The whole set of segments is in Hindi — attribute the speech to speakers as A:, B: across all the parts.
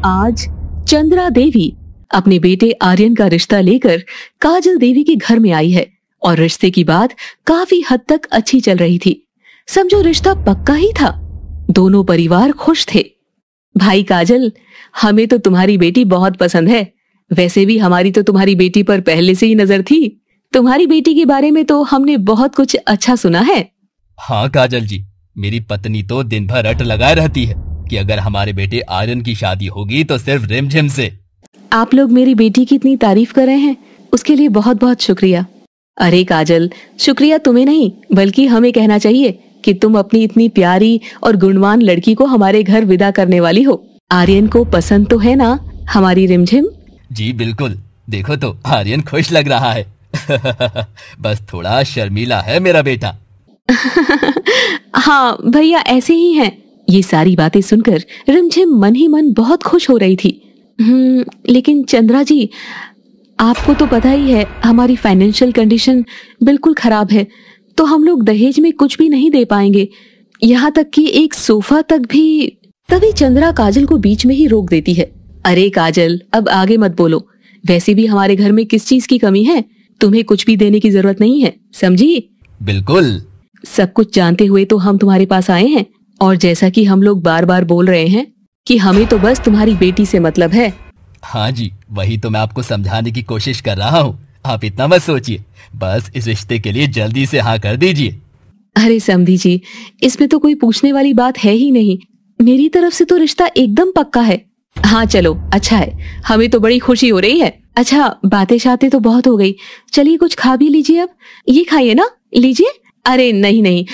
A: आज चंद्रा देवी अपने बेटे आर्यन का रिश्ता लेकर काजल देवी के घर में आई है और रिश्ते की बात काफी हद तक अच्छी चल रही थी। समझो रिश्ता पक्का ही था। दोनों परिवार खुश थे। भाई काजल, हमें तो तुम्हारी बेटी बहुत पसंद है। वैसे भी हमारी तो तुम्हारी बेटी पर पहले से ही नजर थी। तुम्हारी बेटी के बारे में तो हमने बहुत कुछ अच्छा सुना है।
B: हाँ काजल जी, मेरी पत्नी तो दिन भर रट लगाए रहती है कि अगर हमारे बेटे आर्यन की शादी होगी तो सिर्फ रिमझिम से।
A: आप लोग मेरी बेटी की इतनी तारीफ कर रहे हैं, उसके लिए बहुत बहुत शुक्रिया। अरे काजल, शुक्रिया तुम्हें नहीं बल्कि हमें कहना चाहिए कि तुम अपनी इतनी प्यारी और गुणवान लड़की को हमारे घर विदा करने वाली हो। आर्यन को पसंद तो है ना हमारी रिमझिम?
B: जी बिल्कुल, देखो तो आर्यन खुश लग रहा है। बस थोड़ा शर्मीला है मेरा बेटा।
A: हाँ भैया, ऐसे ही हैं। ये सारी बातें सुनकर रिमझिम मन ही मन बहुत खुश हो रही थी। लेकिन चंद्रा जी, आपको तो पता ही है हमारी फाइनेंशियल कंडीशन बिल्कुल खराब है, तो हम लोग दहेज में कुछ भी नहीं दे पाएंगे, यहाँ तक कि एक सोफा तक भी। तभी चंद्रा काजल को बीच में ही रोक देती है। अरे काजल, अब आगे मत बोलो। वैसे भी हमारे घर में किस चीज की कमी है, तुम्हें कुछ भी देने की जरूरत नहीं है, समझी?
B: बिल्कुल।
A: सब कुछ जानते हुए तो हम तुम्हारे पास आए हैं, और जैसा कि हम लोग बार बार बोल रहे हैं कि हमें तो बस तुम्हारी बेटी से मतलब है।
B: हाँ जी, वही तो मैं आपको समझाने की कोशिश कर रहा हूँ। आप इतना मत सोचिए, बस इस रिश्ते के लिए जल्दी से हाँ कर दीजिए।
A: अरे समधी जी, इसमें तो कोई पूछने वाली बात है ही नहीं। मेरी तरफ से तो रिश्ता एकदम पक्का है। हाँ चलो, अच्छा है, हमें तो बड़ी खुशी हो रही है। अच्छा, बातें शातें तो बहुत हो गई, चलिए कुछ खा भी लीजिए। अब ये खाइए ना, लीजिए। अरे नहीं नहीं,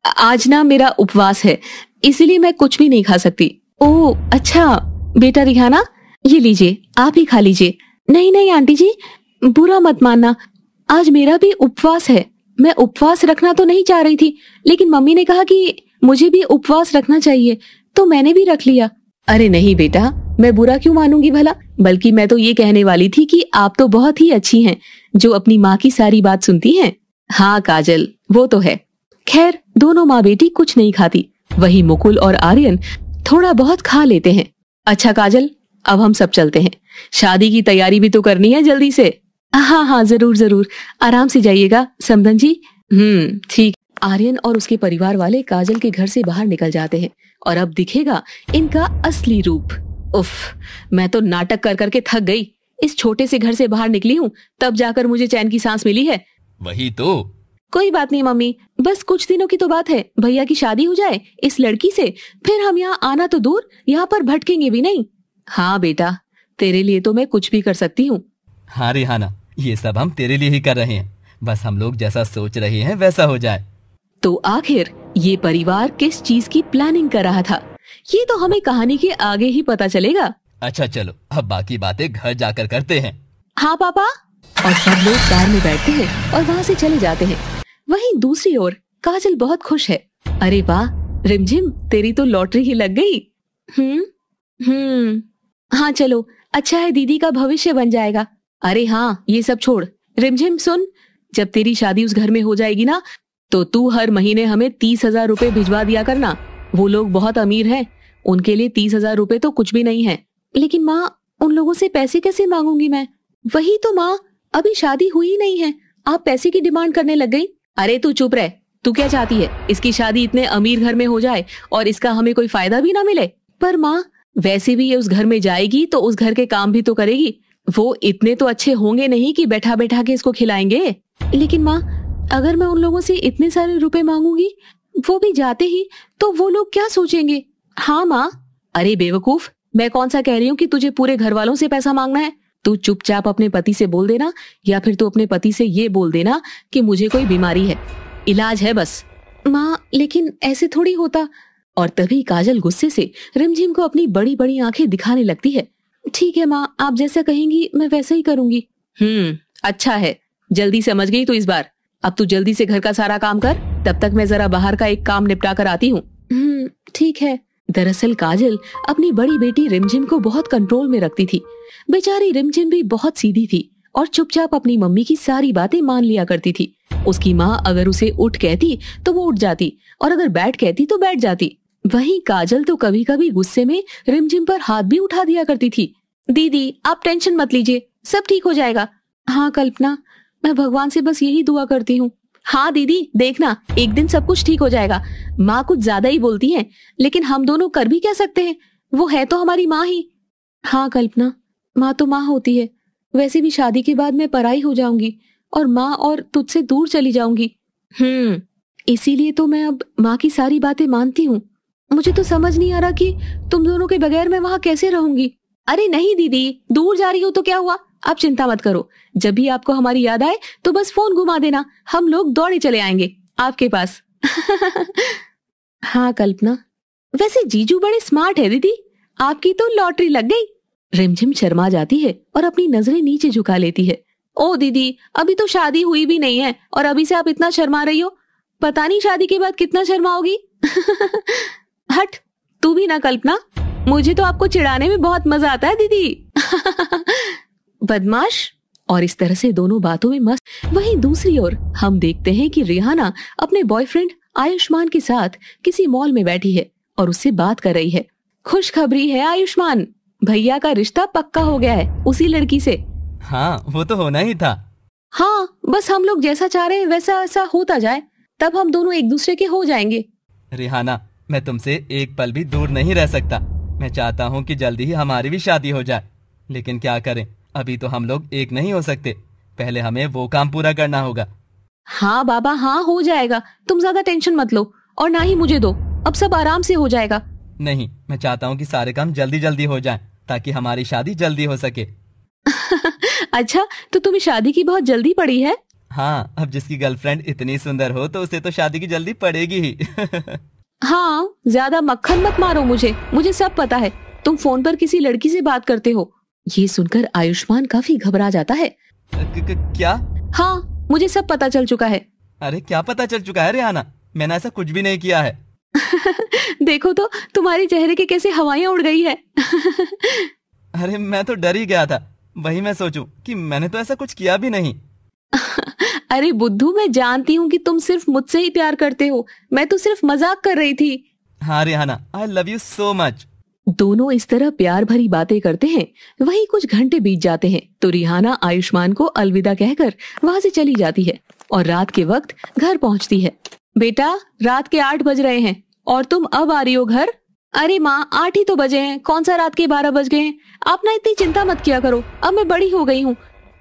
A: आज ना मेरा उपवास है, इसीलिए मैं कुछ भी नहीं खा सकती। ओह अच्छा, बेटा रिहाना, ये लीजिए, आप ही खा लीजिए। नहीं नहीं आंटी जी, बुरा मत मानना, आज मेरा भी उपवास है। मैं उपवास रखना तो नहीं चाह रही थी, लेकिन मम्मी ने कहा कि मुझे भी उपवास रखना चाहिए, तो मैंने भी रख लिया। अरे नहीं बेटा, मैं बुरा क्यों मानूंगी भला, बल्कि मैं तो ये कहने वाली थी कि आप तो बहुत ही अच्छी हैं, जो अपनी माँ की सारी बात सुनती हैं। हाँ काजल, वो तो है। खैर, दोनों माँ बेटी कुछ नहीं खाती, वही मुकुल और आर्यन थोड़ा बहुत खा लेते हैं। अच्छा काजल, अब हम सब चलते हैं, शादी की तैयारी भी तो करनी है जल्दी से। हाँ हाँ जरूर जरूर, आराम से जाइएगा समधन जी। ठीक। आर्यन और उसके परिवार वाले काजल के घर से बाहर निकल जाते हैं और अब दिखेगा इनका असली रूप। उफ, मैं तो नाटक कर करके थक गई। इस छोटे से घर से बाहर निकली हूँ, तब जाकर मुझे चैन की सांस मिली है।
B: वही तो।
A: कोई बात नहीं मम्मी, बस कुछ दिनों की तो बात है, भैया की शादी हो जाए इस लड़की से, फिर हम यहाँ आना तो दूर, यहाँ पर भटकेंगे भी नहीं। हाँ बेटा, तेरे लिए तो मैं कुछ भी कर सकती हूँ।
B: हाँ रिहाना, ये सब हम तेरे लिए ही कर रहे हैं, बस हम लोग जैसा सोच रहे हैं वैसा हो जाए।
A: तो आखिर ये परिवार किस चीज की प्लानिंग कर रहा था, ये तो हमें कहानी के आगे ही पता चलेगा।
B: अच्छा चलो, अब बाकी बातें घर जाकर करते हैं।
A: हाँ पापा। और सब लोग कार में बैठते हैं और वहाँ से चले जाते हैं। वहीं दूसरी ओर काजल बहुत खुश है। अरे वाह रिमझिम, तेरी तो लॉटरी ही लग गई। हाँ चलो, अच्छा है, दीदी का भविष्य बन जाएगा। अरे हाँ, ये सब छोड़। रिमझिम सुन, जब तेरी शादी उस घर में हो जाएगी ना, तो तू हर महीने हमें 30,000 रुपए भिजवा दिया करना। वो लोग बहुत अमीर हैं, उनके लिए 30,000 रुपए तो कुछ भी नहीं है। लेकिन माँ, उन लोगों से पैसे कैसे मांगूंगी मैं? वही तो माँ, अभी शादी हुई ही नहीं है, आप पैसे की डिमांड करने लग गई। अरे तू चुप रह, तू क्या चाहती है, इसकी शादी इतने अमीर घर में हो जाए और इसका हमें कोई फायदा भी ना मिले? पर माँ, वैसे भी ये उस घर में जाएगी तो उस घर के काम भी तो करेगी। वो इतने तो अच्छे होंगे नहीं कि बैठा बैठा के इसको खिलाएंगे। लेकिन माँ, अगर मैं उन लोगों से इतने सारे रुपए मांगूंगी, वो भी जाते ही, तो वो लोग क्या सोचेंगे? हाँ माँ। अरे बेवकूफ, मैं कौन सा कह रही हूँ कि तुझे पूरे घर वालों से पैसा मांगना है। तू चुपचाप अपने पति से बोल देना, या फिर तू अपने पति से ये बोल देना कि मुझे कोई बीमारी है, इलाज है बस। माँ, लेकिन ऐसे थोड़ी होता। और तभी काजल गुस्से से रिमझिम को अपनी बड़ी बड़ी आंखें दिखाने लगती है। ठीक है माँ, आप जैसा कहेंगी मैं वैसा ही करूंगी। अच्छा है, जल्दी समझ गई तू इस बार। अब तू जल्दी से घर का सारा काम कर, तब तक मैं जरा बाहर का एक काम निपटा कर आती हूँ। ठीक है। दरअसल काजल अपनी बड़ी बेटी रिमझिम को बहुत कंट्रोल में रखती थी। बेचारी रिमझिम भी बहुत सीधी थी और चुपचाप अपनी मम्मी की सारी बातें मान लिया करती थी। उसकी माँ अगर उसे उठ कहती तो वो उठ जाती, और अगर बैठ कहती तो बैठ जाती। वहीं काजल तो कभी कभी गुस्से में रिमझिम पर हाथ भी उठा दिया करती थी। दीदी आप टेंशन मत लीजिए, सब ठीक हो जाएगा। हाँ कल्पना, मैं भगवान से बस यही दुआ करती हूँ। हाँ दीदी देखना, एक दिन सब कुछ ठीक हो जाएगा। माँ कुछ ज्यादा ही बोलती है, लेकिन हम दोनों कर भी क्या सकते हैं, वो है तो हमारी माँ ही। हाँ कल्पना, माँ तो माँ होती है। वैसे भी शादी के बाद मैं पराई हो जाऊंगी और माँ और तुझसे दूर चली जाऊंगी। इसीलिए तो मैं अब माँ की सारी बातें मानती हूँ। मुझे तो समझ नहीं आ रहा कि तुम दोनों के बगैर मैं वहाँ कैसे रहूंगी। अरे नहीं दीदी, दूर जा रही हो तो क्या हुआ, आप चिंता मत करो। जब भी आपको हमारी याद आए तो बस फोन घुमा देना, हम लोग दौड़े चले आएंगे आपके पास। हाँ कल्पना, वैसे जीजू बड़े स्मार्ट है दीदी, आपकी तो लॉटरी लग गई। रिमझिम शर्मा जाती है और अपनी नजरें नीचे झुका लेती है। ओ दीदी, अभी तो शादी हुई भी नहीं है और अभी से आप इतना शर्मा रही हो, पता नहीं शादी के बाद कितना शर्माओगी। हट, तू भी ना कल्पना, मुझे तो आपको चिढ़ाने में बहुत मजा आता है दीदी। बदमाश। और इस तरह से दोनों बातों में मस्त। वहीं दूसरी ओर हम देखते हैं कि रिहाना अपने बॉयफ्रेंड आयुष्मान के साथ किसी मॉल में बैठी है और उससे बात कर रही है। खुशखबरी है आयुष्मान, भैया का रिश्ता पक्का हो गया है उसी लड़की से।
B: हाँ वो तो होना ही था।
A: हाँ बस हम लोग जैसा चाह रहे हैं वैसा ऐसा होता जाए, तब हम दोनों एक दूसरे के हो जाएंगे।
B: रिहाना, मैं तुमसे एक पल भी दूर नहीं रह सकता। मैं चाहता हूँ कि जल्दी ही हमारी भी शादी हो जाए, लेकिन क्या करें, अभी तो हम लोग एक नहीं हो सकते। पहले हमें वो काम पूरा करना होगा।
A: हाँ बाबा, हाँ हो जाएगा, तुम ज्यादा टेंशन मत लो और ना ही मुझे दो, अब सब आराम से हो जाएगा।
B: नहीं, मैं चाहता हूँ कि सारे काम जल्दी जल्दी हो जाएं, ताकि हमारी शादी जल्दी हो सके।
A: अच्छा, तो तुम्हें शादी की बहुत जल्दी पड़ी है?
B: हाँ, अब जिसकी गर्लफ्रेंड इतनी सुंदर हो तो उसे तो शादी की जल्दी पड़ेगी ही।
A: हाँ, ज्यादा मक्खन मत मारो मुझे सब पता है, तुम फोन पर किसी लड़की से बात करते हो। ये सुनकर आयुष्मान काफी घबरा जाता है।
B: क्या?
A: हाँ, मुझे सब पता चल चुका है।
B: अरे क्या पता चल चुका है रिहाना? मैंने ऐसा कुछ भी नहीं किया है।
A: देखो तो तुम्हारे चेहरे के कैसे हवाइयां उड़ गई है।
B: अरे मैं तो डर ही गया था, वही मैं सोचूं कि मैंने तो ऐसा कुछ किया भी नहीं।
A: अरे बुद्धू, मैं जानती हूँ कि तुम सिर्फ मुझसे ही प्यार करते हो, मैं तो सिर्फ मजाक कर रही थी।
B: हाँ Rihanna, I love you so much.
A: दोनों इस तरह प्यार भरी बातें करते हैं। वहीं कुछ घंटे बीत जाते हैं तो रिहाना आयुष्मान को अलविदा कहकर वहाँ से चली जाती है और रात के वक्त घर पहुँचती है। बेटा, रात के 8 बज रहे हैं और तुम अब आ रही हो घर? अरे माँ, 8 ही तो बजे हैं, कौन सा रात के 12 बज गए हैं। आप ना इतनी चिंता मत किया करो, अब मैं बड़ी हो गई हूँ।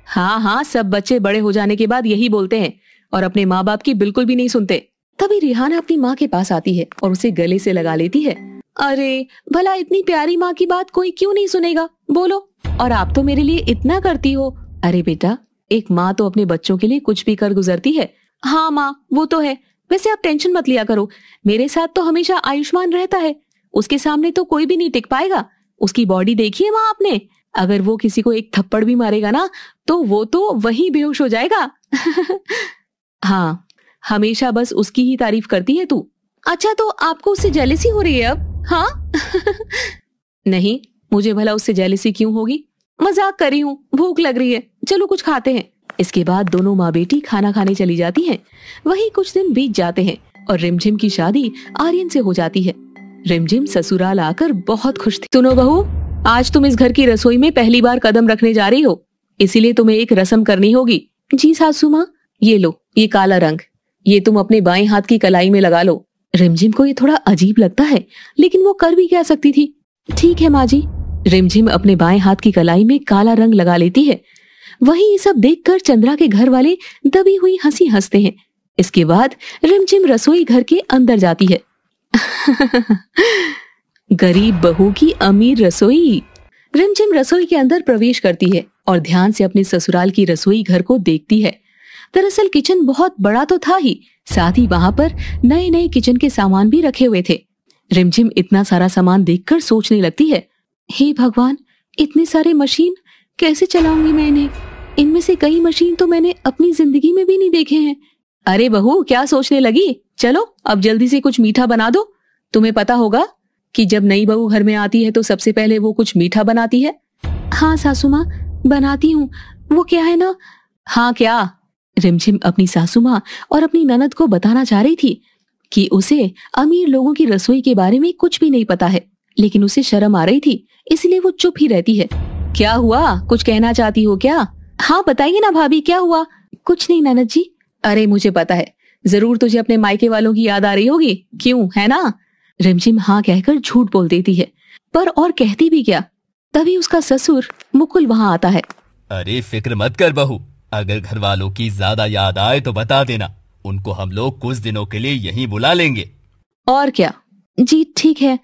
A: हाँ हाँ, सब बच्चे बड़े हो जाने के बाद यही बोलते हैं और अपने माँ बाप की बिल्कुल भी नहीं सुनते। तभी रिहाना अपनी माँ के पास आती है और उसे गले से लगा लेती है। अरे भला इतनी प्यारी माँ की बात कोई क्यों नहीं सुनेगा, बोलो। और आप तो मेरे लिए इतना करती हो। अरे बेटा, एक माँ तो अपने बच्चों के लिए कुछ भी कर गुजरती है। हाँ माँ, वो तो है। वैसे आप टेंशन मत लिया करो, मेरे साथ तो हमेशा आयुष्मान रहता है, उसके सामने तो कोई भी नहीं टिक पाएगा। उसकी बॉडी देखी है माँ आपने? अगर वो किसी को एक थप्पड़ भी मारेगा ना तो वो तो वहीं बेहोश हो जाएगा। हाँ, हमेशा बस उसकी ही तारीफ करती है तू। अच्छा, तो आपको उससे जेलसी हो रही है अब? हाँ। नहीं, मुझे भला उससे जेलसी क्यों होगी, मजाक कर रही हूँ, भूख लग रही है, चलो कुछ खाते हैं। इसके बाद दोनों माँ बेटी खाना खाने चली जाती हैं। वहीं कुछ दिन बीत जाते हैं और रिमझिम की शादी आर्यन से हो जाती है। रिमझिम ससुराल आकर बहुत खुश थी। सुनो बहू, आज तुम इस घर की रसोई में पहली बार कदम रखने जा रही हो, इसीलिए तुम्हें एक रस्म करनी होगी। जी सासू माँ। ये लो, ये काला रंग, ये तुम अपने बाएं हाथ की कलाई में लगा लो। रिमझिम को ये थोड़ा अजीब लगता है, लेकिन वो कर भी क्या सकती थी। ठीक है माँ जी। रिमझिम अपने बाएं हाथ की कलाई में काला रंग लगा लेती है। वहीं ये सब देखकर चंद्रा के घर वाले दबी हुई हंसी हंसते हैं। इसके बाद रिमझिम रसोई घर के अंदर जाती है। गरीब बहू की अमीर रसोई। रिमझिम रसोई के अंदर प्रवेश करती है और ध्यान से अपने ससुराल की रसोई घर को देखती है। दरअसल किचन बहुत बड़ा तो था ही, साथ ही वहां पर नए नए किचन के सामान भी रखे हुए थे। रिमझिम इतना सारा सामान देखकर सोचने लगती है, हे भगवान, इतने सारे मशीन कैसे चलाऊंगी मैं इन्हें? इनमें से कई मशीन तो मैंने अपनी जिंदगी में भी नहीं देखे हैं। अरे बहू, क्या सोचने लगी? चलो अब जल्दी से कुछ मीठा बना दो। तुम्हें पता होगा कि जब नई बहू घर में आती है तो सबसे पहले वो कुछ मीठा बनाती है। हाँ सासू माँ, बनाती हूँ। वो क्या है ना? हाँ क्या? रिमझिम अपनी सासू माँ और अपनी ननद को बताना चाह रही थी कि उसे अमीर लोगों की रसोई के बारे में कुछ भी नहीं पता है, लेकिन उसे शर्म आ रही थी, इसलिए वो चुप ही रहती है। क्या हुआ, कुछ कहना चाहती हो क्या? हाँ बताइए ना भाभी, क्या हुआ? कुछ नहीं ननद जी। अरे मुझे पता है, जरूर तुझे अपने मायके वालों की याद आ रही होगी, क्यों, है ना? रिमझिम हाँ कहकर झूठ बोल देती है, पर और कहती भी क्या। तभी उसका ससुर मुकुल वहाँ आता है।
B: अरे फिक्र मत कर बहू, अगर घर वालों की ज्यादा याद आए तो बता देना, उनको हम लोग कुछ दिनों के लिए यहीं बुला लेंगे।
A: और क्या? जी ठीक है।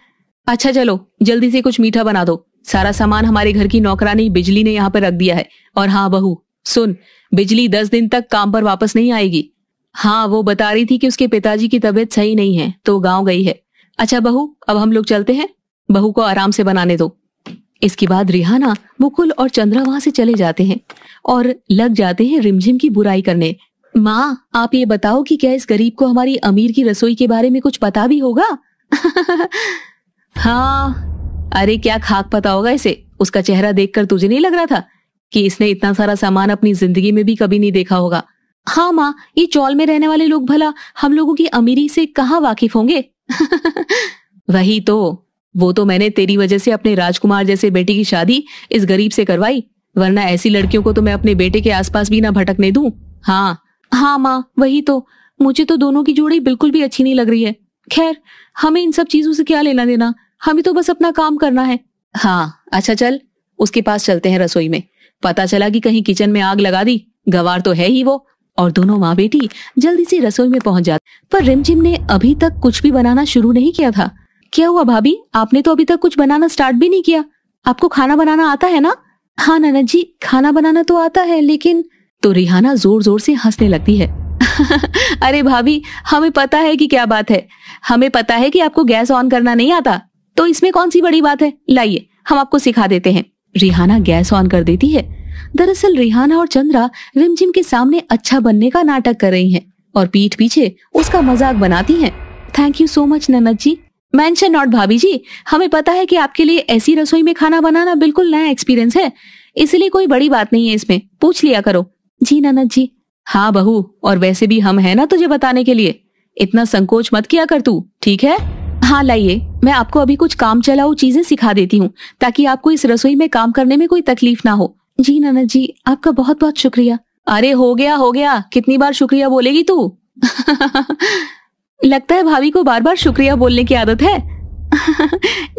A: अच्छा चलो जल्दी से कुछ मीठा बना दो, सारा सामान हमारे घर की नौकरानी बिजली ने यहाँ पर रख दिया है। और हाँ बहू सुन, बिजली 10 दिन तक काम पर वापस नहीं आएगी। हाँ वो बता रही थी कि उसके पिताजी की तबीयत सही नहीं है तो गाँव गई है। अच्छा बहू अब हम लोग चलते हैं, बहू को आराम से बनाने दो। इसके बाद रिहाना, मुकुल और चंद्रा वहां से चले जाते हैं और लग जाते हैं रिमझिम की बुराई करने। माँ आप ये बताओ कि क्या इस गरीब को हमारी अमीर की रसोई के बारे में कुछ पता भी होगा? हाँ अरे क्या खाक पता होगा इसे, उसका चेहरा देखकर तुझे नहीं लग रहा था कि इसने इतना सारा सामान अपनी जिंदगी में भी कभी नहीं देखा होगा? हाँ माँ, ये चौल में रहने वाले लोग भला हम लोगों की अमीरी से कहाँ वाकिफ होंगे? वही तो, वो तो मैंने तेरी वजह से अपने राजकुमार जैसे बेटे की शादी इस गरीब से करवाई, वरना ऐसी लड़कियों को तो मैं अपने बेटे के आसपास भी ना भटकने दूं। हाँ हाँ माँ वही तो, मुझे तो दोनों की जोड़ी बिल्कुल भी अच्छी नहीं लग रही है। खैर हमें इन सब चीजों से क्या लेना देना, हमें तो बस अपना काम करना है। हाँ अच्छा चल उसके पास चलते हैं रसोई में, पता चला कि कहीं किचन में आग लगा दी, गवार तो है ही वो। और दोनों माँ बेटी जल्दी से रसोई में पहुंच जाते, पर रिमझिम ने अभी तक कुछ भी बनाना शुरू नहीं किया था। क्या हुआ भाभी, आपने तो अभी तक कुछ बनाना स्टार्ट भी नहीं किया? आपको खाना बनाना आता है ना? हाँ ननद जी खाना बनाना तो आता है, लेकिन तो रिहाना जोर जोर से हंसने लगती है। अरे भाभी हमें पता है कि क्या बात है, हमें पता है कि आपको गैस ऑन करना नहीं आता, तो इसमें कौन सी बड़ी बात है, लाइए हम आपको सिखा देते हैं। रिहाना गैस ऑन कर देती है। दरअसल रिहाना और चंद्रा रिमझिम के सामने अच्छा बनने का नाटक कर रही हैं और पीठ पीछे उसका मजाक बनाती हैं। थैंक यू सो मच ननद जी। मेंशन नॉट भाभी जी, हमें पता है कि आपके लिए ऐसी रसोई में खाना बनाना बिल्कुल नया एक्सपीरियंस है, इसलिए कोई बड़ी बात नहीं है इसमें, पूछ लिया करो। जी ननद जी। हाँ बहू, और वैसे भी हम है ना तुझे बताने के लिए, इतना संकोच मत किया कर तू, ठीक है? हाँ लाइए, मैं आपको अभी कुछ काम चलाऊ चीजें सिखा देती हूँ ताकि आपको इस रसोई में काम करने में कोई तकलीफ ना हो। जी ननद जी आपका बहुत बहुत शुक्रिया। अरे हो गया, कितनी बार शुक्रिया बोलेगी तू? लगता है भाभी को बार बार शुक्रिया बोलने की आदत है।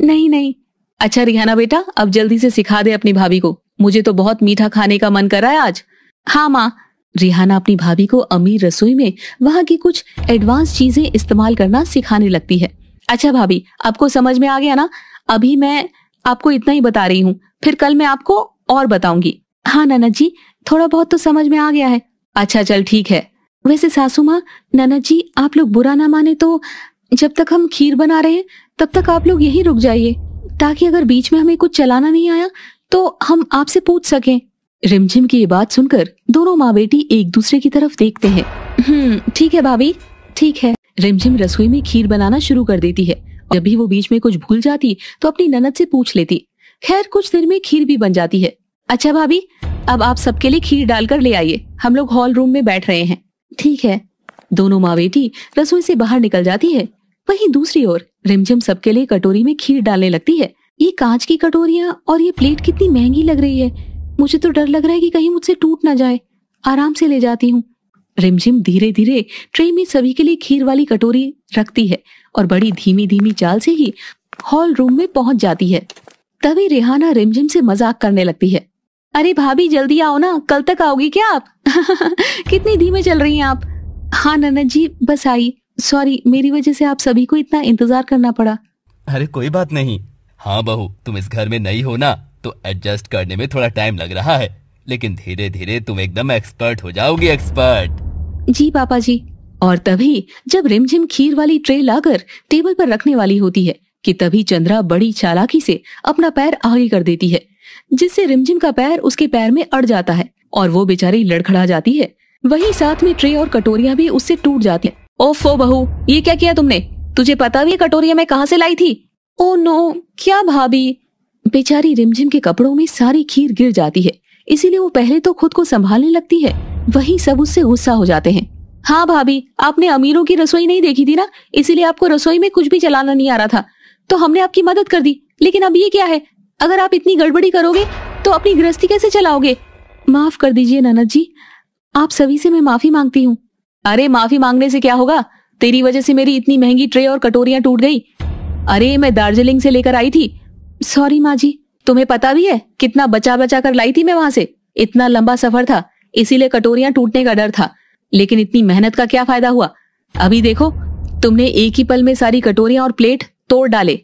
A: नहीं। अच्छा रिहाना बेटा अब जल्दी से सिखा दे अपनी भाभी को, मुझे तो बहुत मीठा खाने का मन कर रहा है आज। हाँ माँ। रिहाना अपनी भाभी को अमीर रसोई में वहाँ की कुछ एडवांस चीजें इस्तेमाल करना सिखाने लगती है। अच्छा भाभी आपको समझ में आ गया ना, अभी मैं आपको इतना ही बता रही हूँ, फिर कल मैं आपको और बताऊंगी। हाँ ननद जी थोड़ा बहुत तो समझ में आ गया है। अच्छा चल ठीक है। वैसे सासू माँ, ननद जी आप लोग बुरा ना माने तो जब तक हम खीर बना रहे हैं तब तक आप लोग यही रुक जाइए, ताकि अगर बीच में हमें कुछ चलाना नहीं आया तो हम आपसे पूछ सकें। रिमझिम की ये बात सुनकर दोनों माँ बेटी एक दूसरे की तरफ देखते हैं। ठीक है भाभी, ठीक है। रिमझिम रसोई में खीर बनाना शुरू कर देती है। जब भी वो बीच में कुछ भूल जाती तो अपनी ननद से पूछ लेती। खैर कुछ देर में खीर भी बन जाती है। अच्छा भाभी अब आप सबके लिए खीर डालकर ले आइए, हम लोग हॉल रूम में बैठ रहे हैं। ठीक है। दोनों माँ बेटी रसोई से बाहर निकल जाती है। वहीं दूसरी ओर रिमझिम सबके लिए कटोरी में खीर डालने लगती है। ये कांच की कटोरियां और ये प्लेट कितनी महंगी लग रही है, मुझे तो डर लग रहा है कि कहीं मुझसे टूट ना जाए। आराम से ले जाती हूँ। रिमझिम धीरे धीरे ट्रे में सभी के लिए खीर वाली कटोरी रखती है और बड़ी धीमी धीमी चाल से ही हॉल रूम में पहुंच जाती है। तभी रिहाना रिमझिम से मजाक करने लगती है। अरे भाभी जल्दी आओ ना, कल तक आओगी क्या आप? कितनी धीमे चल रही हैं आप। हाँ ननद जी बस आई, सॉरी मेरी वजह से आप सभी को इतना इंतजार करना पड़ा।
B: अरे कोई बात नहीं। हाँ बहू तुम इस घर में नई हो ना, तो एडजस्ट करने में थोड़ा टाइम लग रहा है, लेकिन धीरे धीरे तुम एकदम एक्सपर्ट हो जाओगी, एक्सपर्ट।
A: जी पापा जी। और तभी जब रिमझिम खीर वाली ट्रे लाकर टेबल पर रखने वाली होती है कि तभी चंद्रा बड़ी चालाकी से अपना पैर आगे कर देती है, जिससे रिमझिम का पैर उसके पैर में अड़ जाता है और वो बेचारी लड़खड़ा जाती है। वहीं साथ में ट्रे और कटोरियां भी उससे टूट जाती हैं। ओफो बहू ये क्या किया तुमने, तुझे पता भी है कटोरियां मैं कहाँ से लाई थी? ओ नो, क्या भाभी? बेचारी रिमझिम के कपड़ों में सारी खीर गिर जाती है, इसीलिए वो पहले तो खुद को संभालने लगती है, वहीं सब उससे गुस्सा हो जाते हैं। हाँ भाभी, आपने अमीरों की रसोई नहीं देखी थी ना, इसीलिए आपको रसोई में कुछ भी चलाना नहीं आ रहा था, तो हमने आपकी मदद कर दी। लेकिन अब ये क्या है, अगर आप इतनी गड़बड़ी करोगे तो अपनी गृहस्थी कैसे चलाओगे? माफ कर दीजिए ननद जी, आप सभी से मैं माफी मांगती हूँ। अरे माफी मांगने से क्या होगा, तेरी वजह से मेरी इतनी महंगी ट्रे और कटोरियां टूट गई। अरे मैं दार्जिलिंग से लेकर आई थी। सॉरी माँ जी। तुम्हें पता भी है कितना बचा बचा कर लाई थी मैं वहां से, इतना लंबा सफर था, इसीलिए कटोरियां टूटने का डर था। लेकिन इतनी मेहनत का क्या फायदा हुआ, अभी देखो तुमने एक ही पल में सारी कटोरियां और प्लेट तोड़ डाले।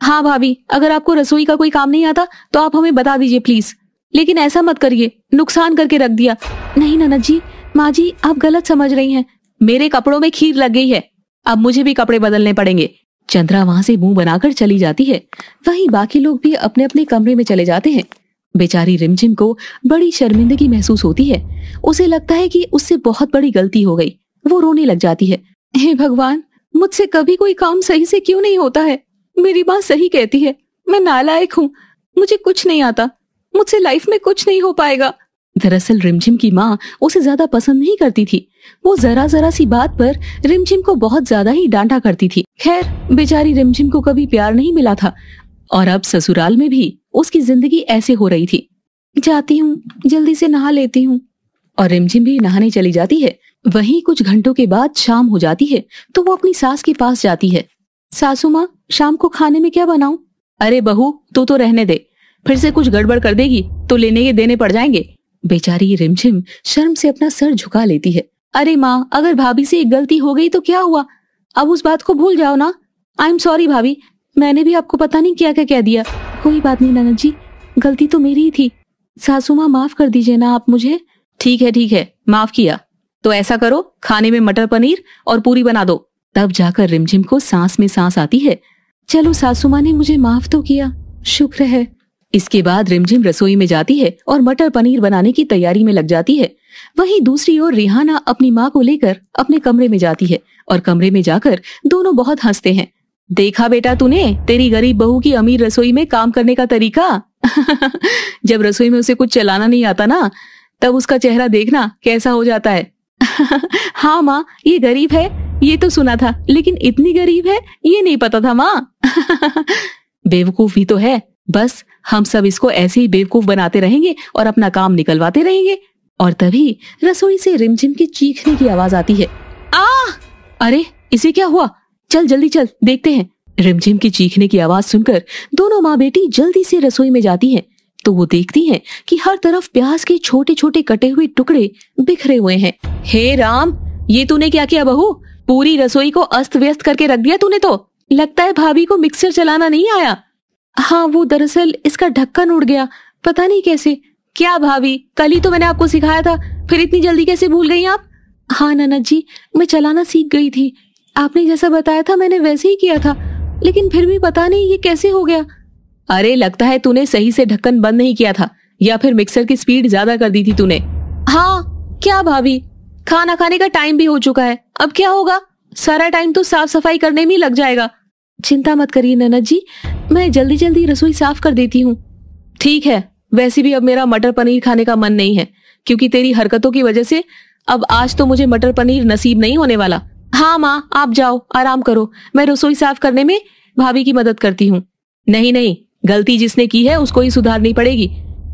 A: हाँ भाभी, अगर आपको रसोई का कोई काम नहीं आता तो आप हमें बता दीजिए प्लीज, लेकिन ऐसा मत करिए, नुकसान करके रख दिया। नहीं ननद जी, माँ जी आप गलत समझ रही हैं, मेरे कपड़ों में खीर लग गई है, अब मुझे भी कपड़े बदलने पड़ेंगे। चंद्रा वहां से मुंह बनाकर चली जाती है। वहीं बाकी लोग भी अपने अपने कमरे में चले जाते हैं। बेचारी रिमझिम को बड़ी शर्मिंदगी महसूस होती है, उसे लगता है कि उससे बहुत बड़ी गलती हो गई। वो रोने लग जाती है। हे भगवान, मुझसे कभी कोई काम सही से क्यों नहीं होता है? मेरी माँ सही कहती है, मैं नालायक हूँ, मुझे कुछ नहीं आता, मुझसे लाइफ में कुछ नहीं हो पाएगा। दरअसल रिमझिम की माँ उसे ज्यादा पसंद नहीं करती थी। वो जरा जरा सी बात पर रिमझिम को बहुत ज्यादा ही डांटा करती थी। खैर, बेचारी रिमझिम को कभी प्यार नहीं मिला था और अब ससुराल में भी उसकी जिंदगी ऐसे हो रही थी। जाती हूँ, जल्दी से नहा लेती हूँ। और रिमझिम भी नहाने चली जाती है। वहीं कुछ घंटों के बाद शाम हो जाती है तो वो अपनी सास के पास जाती है। सासू माँ, शाम को खाने में क्या बनाऊं? अरे बहू, तू तो रहने दे, फिर से कुछ गड़बड़ कर देगी तो लेने के देने पड़ जाएंगे। बेचारी रिमझिम शर्म से अपना सर झुका लेती है। अरे माँ, अगर भाभी से एक गलती हो गई तो क्या हुआ, अब उस बात को भूल जाओ ना। आई एम सॉरी भाभी, मैंने भी आपको पता नहीं क्या क्या कह दिया। कोई बात नहीं ननद जी, गलती तो मेरी ही थी। सासू माँ माफ कर दीजिए ना आप मुझे। ठीक है, माफ किया। तो ऐसा करो, खाने में मटर पनीर और पूरी बना दो। तब जाकर रिमझिम को सांस में सांस आती है। चलो सासू माँ ने मुझे माफ तो किया, शुक्र है। इसके बाद रिमझिम रसोई में जाती है और मटर पनीर बनाने की तैयारी में लग जाती है। वहीं दूसरी ओर रिहाना अपनी माँ को लेकर अपने कमरे में जाती है और कमरे में जाकर दोनों बहुत हंसते हैं। देखा बेटा तूने तेरी गरीब बहू की अमीर रसोई में काम करने का तरीका। जब रसोई में उसे कुछ चलाना नहीं आता ना, तब उसका चेहरा देखना कैसा हो जाता है। हाँ माँ, ये गरीब है ये तो सुना था, लेकिन इतनी गरीब है ये नहीं पता था माँ। बेवकूफ ही तो है, बस हम सब इसको ऐसे ही बेवकूफ बनाते रहेंगे और अपना काम निकलवाते रहेंगे। और तभी रसोई से रिमझिम की चीखने की आवाज आती है। अरे इसे क्या हुआ, चल जल्दी चल देखते हैं। रिमझिम की चीखने की आवाज सुनकर दोनों माँ बेटी जल्दी से रसोई में जाती हैं तो वो देखती हैं कि हर तरफ प्याज के छोटे छोटे कटे हुए टुकड़े बिखरे हुए हैं। हे राम, ये तूने क्या किया बहू, पूरी रसोई को अस्त व्यस्त करके रख दिया तूने तो। लगता है भाभी को मिक्सर चलाना नहीं आया। हाँ, वो दरअसल इसका ढक्कन उड़ गया, पता नहीं कैसे। क्या भाभी, कल ही तो मैंने आपको सिखाया था, फिर इतनी जल्दी कैसे भूल गई आप? हाँ ननद जी, मैं चलाना सीख गई थी, आपने जैसा बताया था मैंने वैसे ही किया था, लेकिन फिर भी पता नहीं ये कैसे हो गया। अरे लगता है तूने सही से ढक्कन बंद नहीं किया था, या फिर मिक्सर की स्पीड ज्यादा कर दी थी तूने। हाँ क्या भाभी, खाना खाने का टाइम भी हो चुका है, अब क्या होगा, सारा टाइम तो साफ सफाई करने में लग जाएगा। चिंता मत करिए ननद जी, मैं जल्दी जल्दी रसोई साफ कर देती हूँ। ठीक है, वैसे भी अब मेरा मटर पनीर खाने का मन नहीं है, क्योंकि तेरी हरकतों की वजह से अब आज तो मुझे मटर पनीर नसीब नहीं होने वाला। हाँ माँ, आप जाओ आराम करो, मैं रसोई साफ करने में भाभी की मदद करती हूँ। नहीं नहीं, गलती जिसने की है उसको ही सुधारनी पड़ेगी,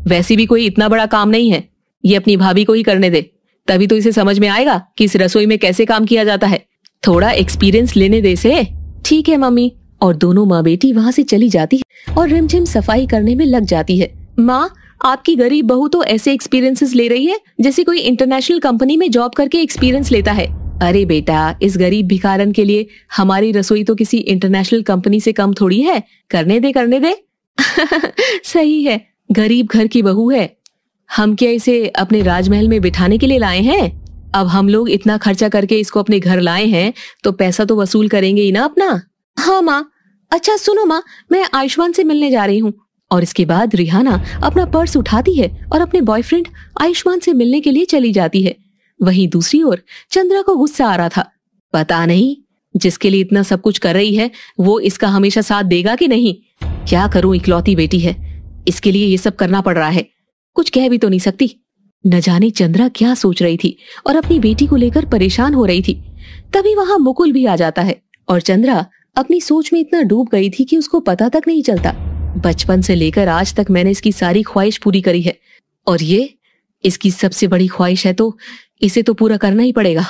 A: वैसे भी कोई इतना बड़ा काम नहीं है, ये अपनी भाभी को ही करने दे, तभी तो इसे समझ में आएगा कि इस रसोई में कैसे काम किया जाता है, थोड़ा एक्सपीरियंस लेने दे से। ठीक है मम्मी। और दोनों माँ बेटी वहाँ से चली जाती है और रिमझिम सफाई करने में लग जाती है। माँ, आपकी गरीब बहू तो ऐसे एक्सपीरियंसेस ले रही है जैसे कोई इंटरनेशनल कंपनी में जॉब करके एक्सपीरियंस लेता है। अरे बेटा, इस गरीब भिखारन के लिए हमारी रसोई तो किसी इंटरनेशनल कंपनी से कम थोड़ी है, करने दे। सही है, गरीब घर की बहू है, हम क्या इसे अपने राजमहल में बिठाने के लिए लाए हैं? अब हम लोग इतना खर्चा करके इसको अपने घर लाए हैं तो पैसा तो वसूल करेंगे ही ना अपना। हाँ माँ। अच्छा सुनो माँ, मैं आयुष्मान से मिलने जा रही हूँ। और इसके बाद रिहाना अपना पर्स उठाती है और अपने बॉयफ्रेंड आयुष्मान से मिलने के लिए चली जाती है। वहीं दूसरी ओर चंद्रा को गुस्सा आ रहा था, पता नहीं जिसके लिए इतना सब कुछ कर रही है वो इसका हमेशा साथ देगा कि नहीं। क्या करूं, इकलौती बेटी है, इसके लिए ये सब करना पड़ रहा है, कुछ कह भी तो नहीं सकती। न जाने चंद्रा क्या सोच रही थी और अपनी बेटी को लेकर परेशान हो रही थी। तभी वहां मुकुल भी आ जाता है और चंद्रा अपनी सोच में इतना डूब गई थी कि उसको पता तक नहीं चलता। बचपन से लेकर आज तक मैंने इसकी सारी ख्वाहिश पूरी करी है और ये इसकी सबसे बड़ी ख्वाहिश है, तो इसे तो पूरा करना ही पड़ेगा।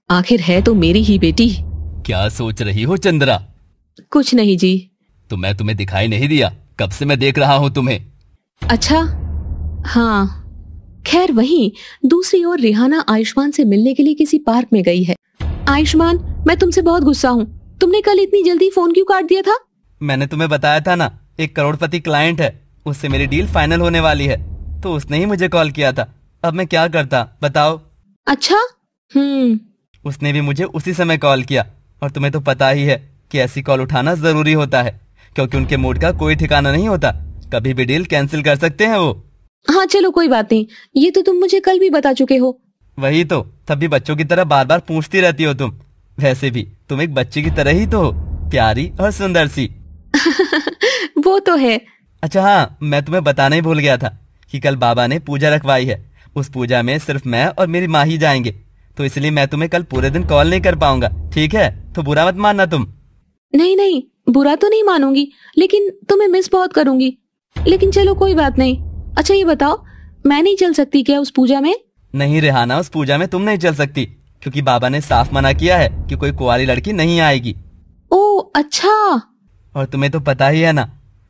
A: आखिर है तो मेरी ही बेटी।
B: क्या सोच रही हो चंद्रा?
A: कुछ नहीं जी।
B: तो मैं तुम्हें दिखाई नहीं दिया? कब से मैं देख रहा हूँ तुम्हें।
A: अच्छा हाँ। खैर वहीं दूसरी ओर रिहाना आयुष्मान से मिलने के लिए किसी पार्क में गई है। आयुष्मान, मैं तुमसे बहुत गुस्सा हूँ। तुमने कल इतनी जल्दी फोन क्यों काट दिया था?
B: मैंने तुम्हें बताया था ना, एक करोड़पति क्लाइंट है, उससे मेरी डील फाइनल होने वाली है, तो उसने ही मुझे कॉल किया था। अब मैं क्या करता बताओ?
A: अच्छा।
B: उसने भी मुझे उसी समय कॉल किया और तुम्हें तो पता ही है कि ऐसी कॉल उठाना जरूरी होता है, क्योंकि उनके मूड का कोई ठिकाना नहीं होता, कभी भी डील कैंसिल कर सकते हैं वो।
A: हाँ चलो कोई बात नहीं, ये तो तुम मुझे कल भी बता चुके हो।
B: वही तो, तब भी बच्चों की तरह बार बार पूछती रहती हो तुम। वैसे भी तुम एक बच्चे की तरह ही तो हो, प्यारी और सुंदर सी।
A: वो तो है।
B: अच्छा हाँ, मैं तुम्हें बताना ही भूल गया था कि कल बाबा ने पूजा रखवाई है। उस पूजा में सिर्फ मैं और मेरी माँ ही जाएंगे, तो इसलिए मैं तुम्हें कल पूरे दिन कॉल नहीं कर पाऊंगा, ठीक है? तो बुरा मत मानना तुम।
A: नहीं नहीं, बुरा तो नहीं मानूंगी, लेकिन तुम्हें मिस बहुत करूंगी। लेकिन चलो कोई बात नहीं। अच्छा ये बताओ, मैं नहीं चल सकती क्या उस पूजा में?
B: नहीं रेहाना, उस पूजा में तुम नहीं चल सकती, क्योंकि बाबा ने साफ मना किया है कि कोई कुंवारी लड़की नहीं आएगी।
A: ओह अच्छा।
B: और तुम्हें तो पता ही है ना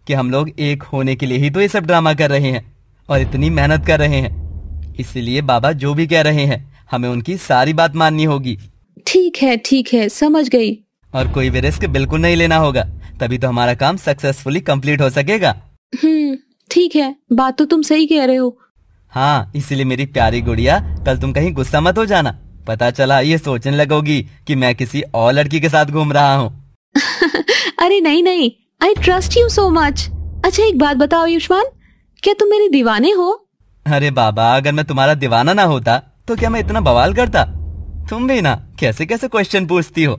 B: कि हम लोग एक होने के लिए ही तो ये सब ड्रामा कर रहे हैं और इतनी मेहनत कर रहे हैं, इसलिए बाबा जो भी कह रहे हैं हमें उनकी सारी बात माननी होगी।
A: ठीक है, समझ गई।
B: और कोई भी रिस्क बिल्कुल नहीं लेना होगा, तभी तो हमारा काम सक्सेसफुली कंप्लीट हो सकेगा।
A: ठीक है, बात तो तुम सही कह रहे हो।
B: हाँ, इसीलिए मेरी प्यारी गुड़िया, कल तुम कहीं गुस्सा मत हो जाना। पता चला ये सोचने लगोगी कि मैं किसी और लड़की के साथ घूम रहा हूँ।
A: अरे नहीं, I trust you so much. अच्छा एक बात बताओ आयुष्मान, क्या तुम मेरे दीवाने हो?
B: अरे बाबा, अगर मैं तुम्हारा दीवाना ना होता तो क्या मैं इतना बवाल करता? तुम भी ना कैसे कैसे क्वेश्चन पूछती हो।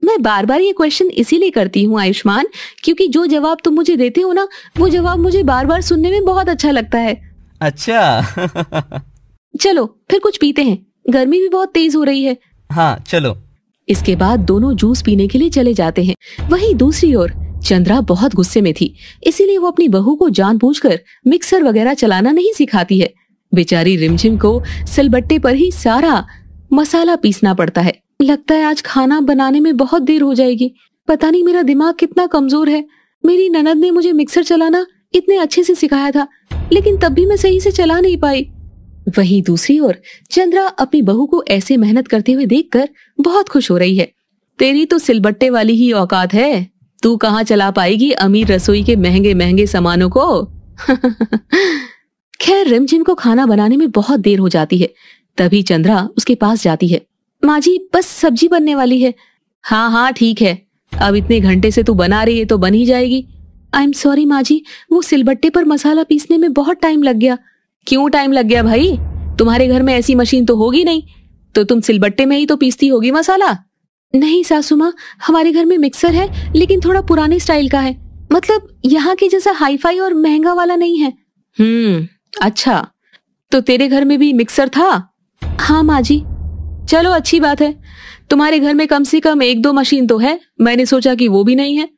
A: मैं बार बार ये क्वेश्चन इसीलिए करती हूँ आयुष्मान, क्योंकि जो जवाब तुम मुझे देते हो ना, वो जवाब मुझे बार बार सुनने में बहुत अच्छा लगता है।
B: अच्छा।
A: चलो फिर कुछ पीते हैं, गर्मी भी बहुत तेज हो रही है।
B: हाँ चलो।
A: इसके बाद दोनों जूस पीने के लिए चले जाते हैं। वहीं दूसरी ओर चंद्रा बहुत गुस्से में थी, इसीलिए वो अपनी बहू को जानबूझकर मिक्सर वगैरह चलाना नहीं सिखाती है। बेचारी रिमझिम को सिलबट्टे पर ही सारा मसाला पीसना पड़ता है। लगता है आज खाना बनाने में बहुत देर हो जाएगी। पता नहीं मेरा दिमाग कितना कमजोर है। मेरी ननद ने मुझे मिक्सर चलाना इतने अच्छे से सिखाया था, लेकिन तब भी मैं सही से चला नहीं पाई। वहीं दूसरी ओर चंद्रा अपनी बहू को ऐसे मेहनत करते हुए देखकर बहुत खुश हो रही है। तेरी तो सिलबट्टे वाली ही औकात है, तू कहाँ चला पाएगी अमीर रसोई के महंगे महंगे सामानों को। खैर रिमझिम को खाना बनाने में बहुत देर हो जाती है। तभी चंद्रा उसके पास जाती है। माँ जी, बस सब्जी बनने वाली है। हाँ ठीक है, अब इतने घंटे से तू बना रही है तो बन ही जाएगी। आई एम सॉरी माँ जी, वो सिलबट्टे पर मसाला पीसने में बहुत टाइम लग गया। क्यों टाइम लग गया भाई? तुम्हारे घर में ऐसी मशीन तो होगी नहीं, तो तुम सिलबट्टे में ही तो पीसती होगी मसाला। नहीं सासू माँ, हमारे घर में मिक्सर है, लेकिन थोड़ा पुराने स्टाइल का है। मतलब यहाँ के जैसा हाईफाई और महंगा वाला नहीं है। अच्छा, तो तेरे घर में भी मिक्सर था? हाँ माँ जी। चलो अच्छी बात है, तुम्हारे घर में कम से कम 1-2 मशीन तो है। मैंने सोचा कि वो भी नहीं है।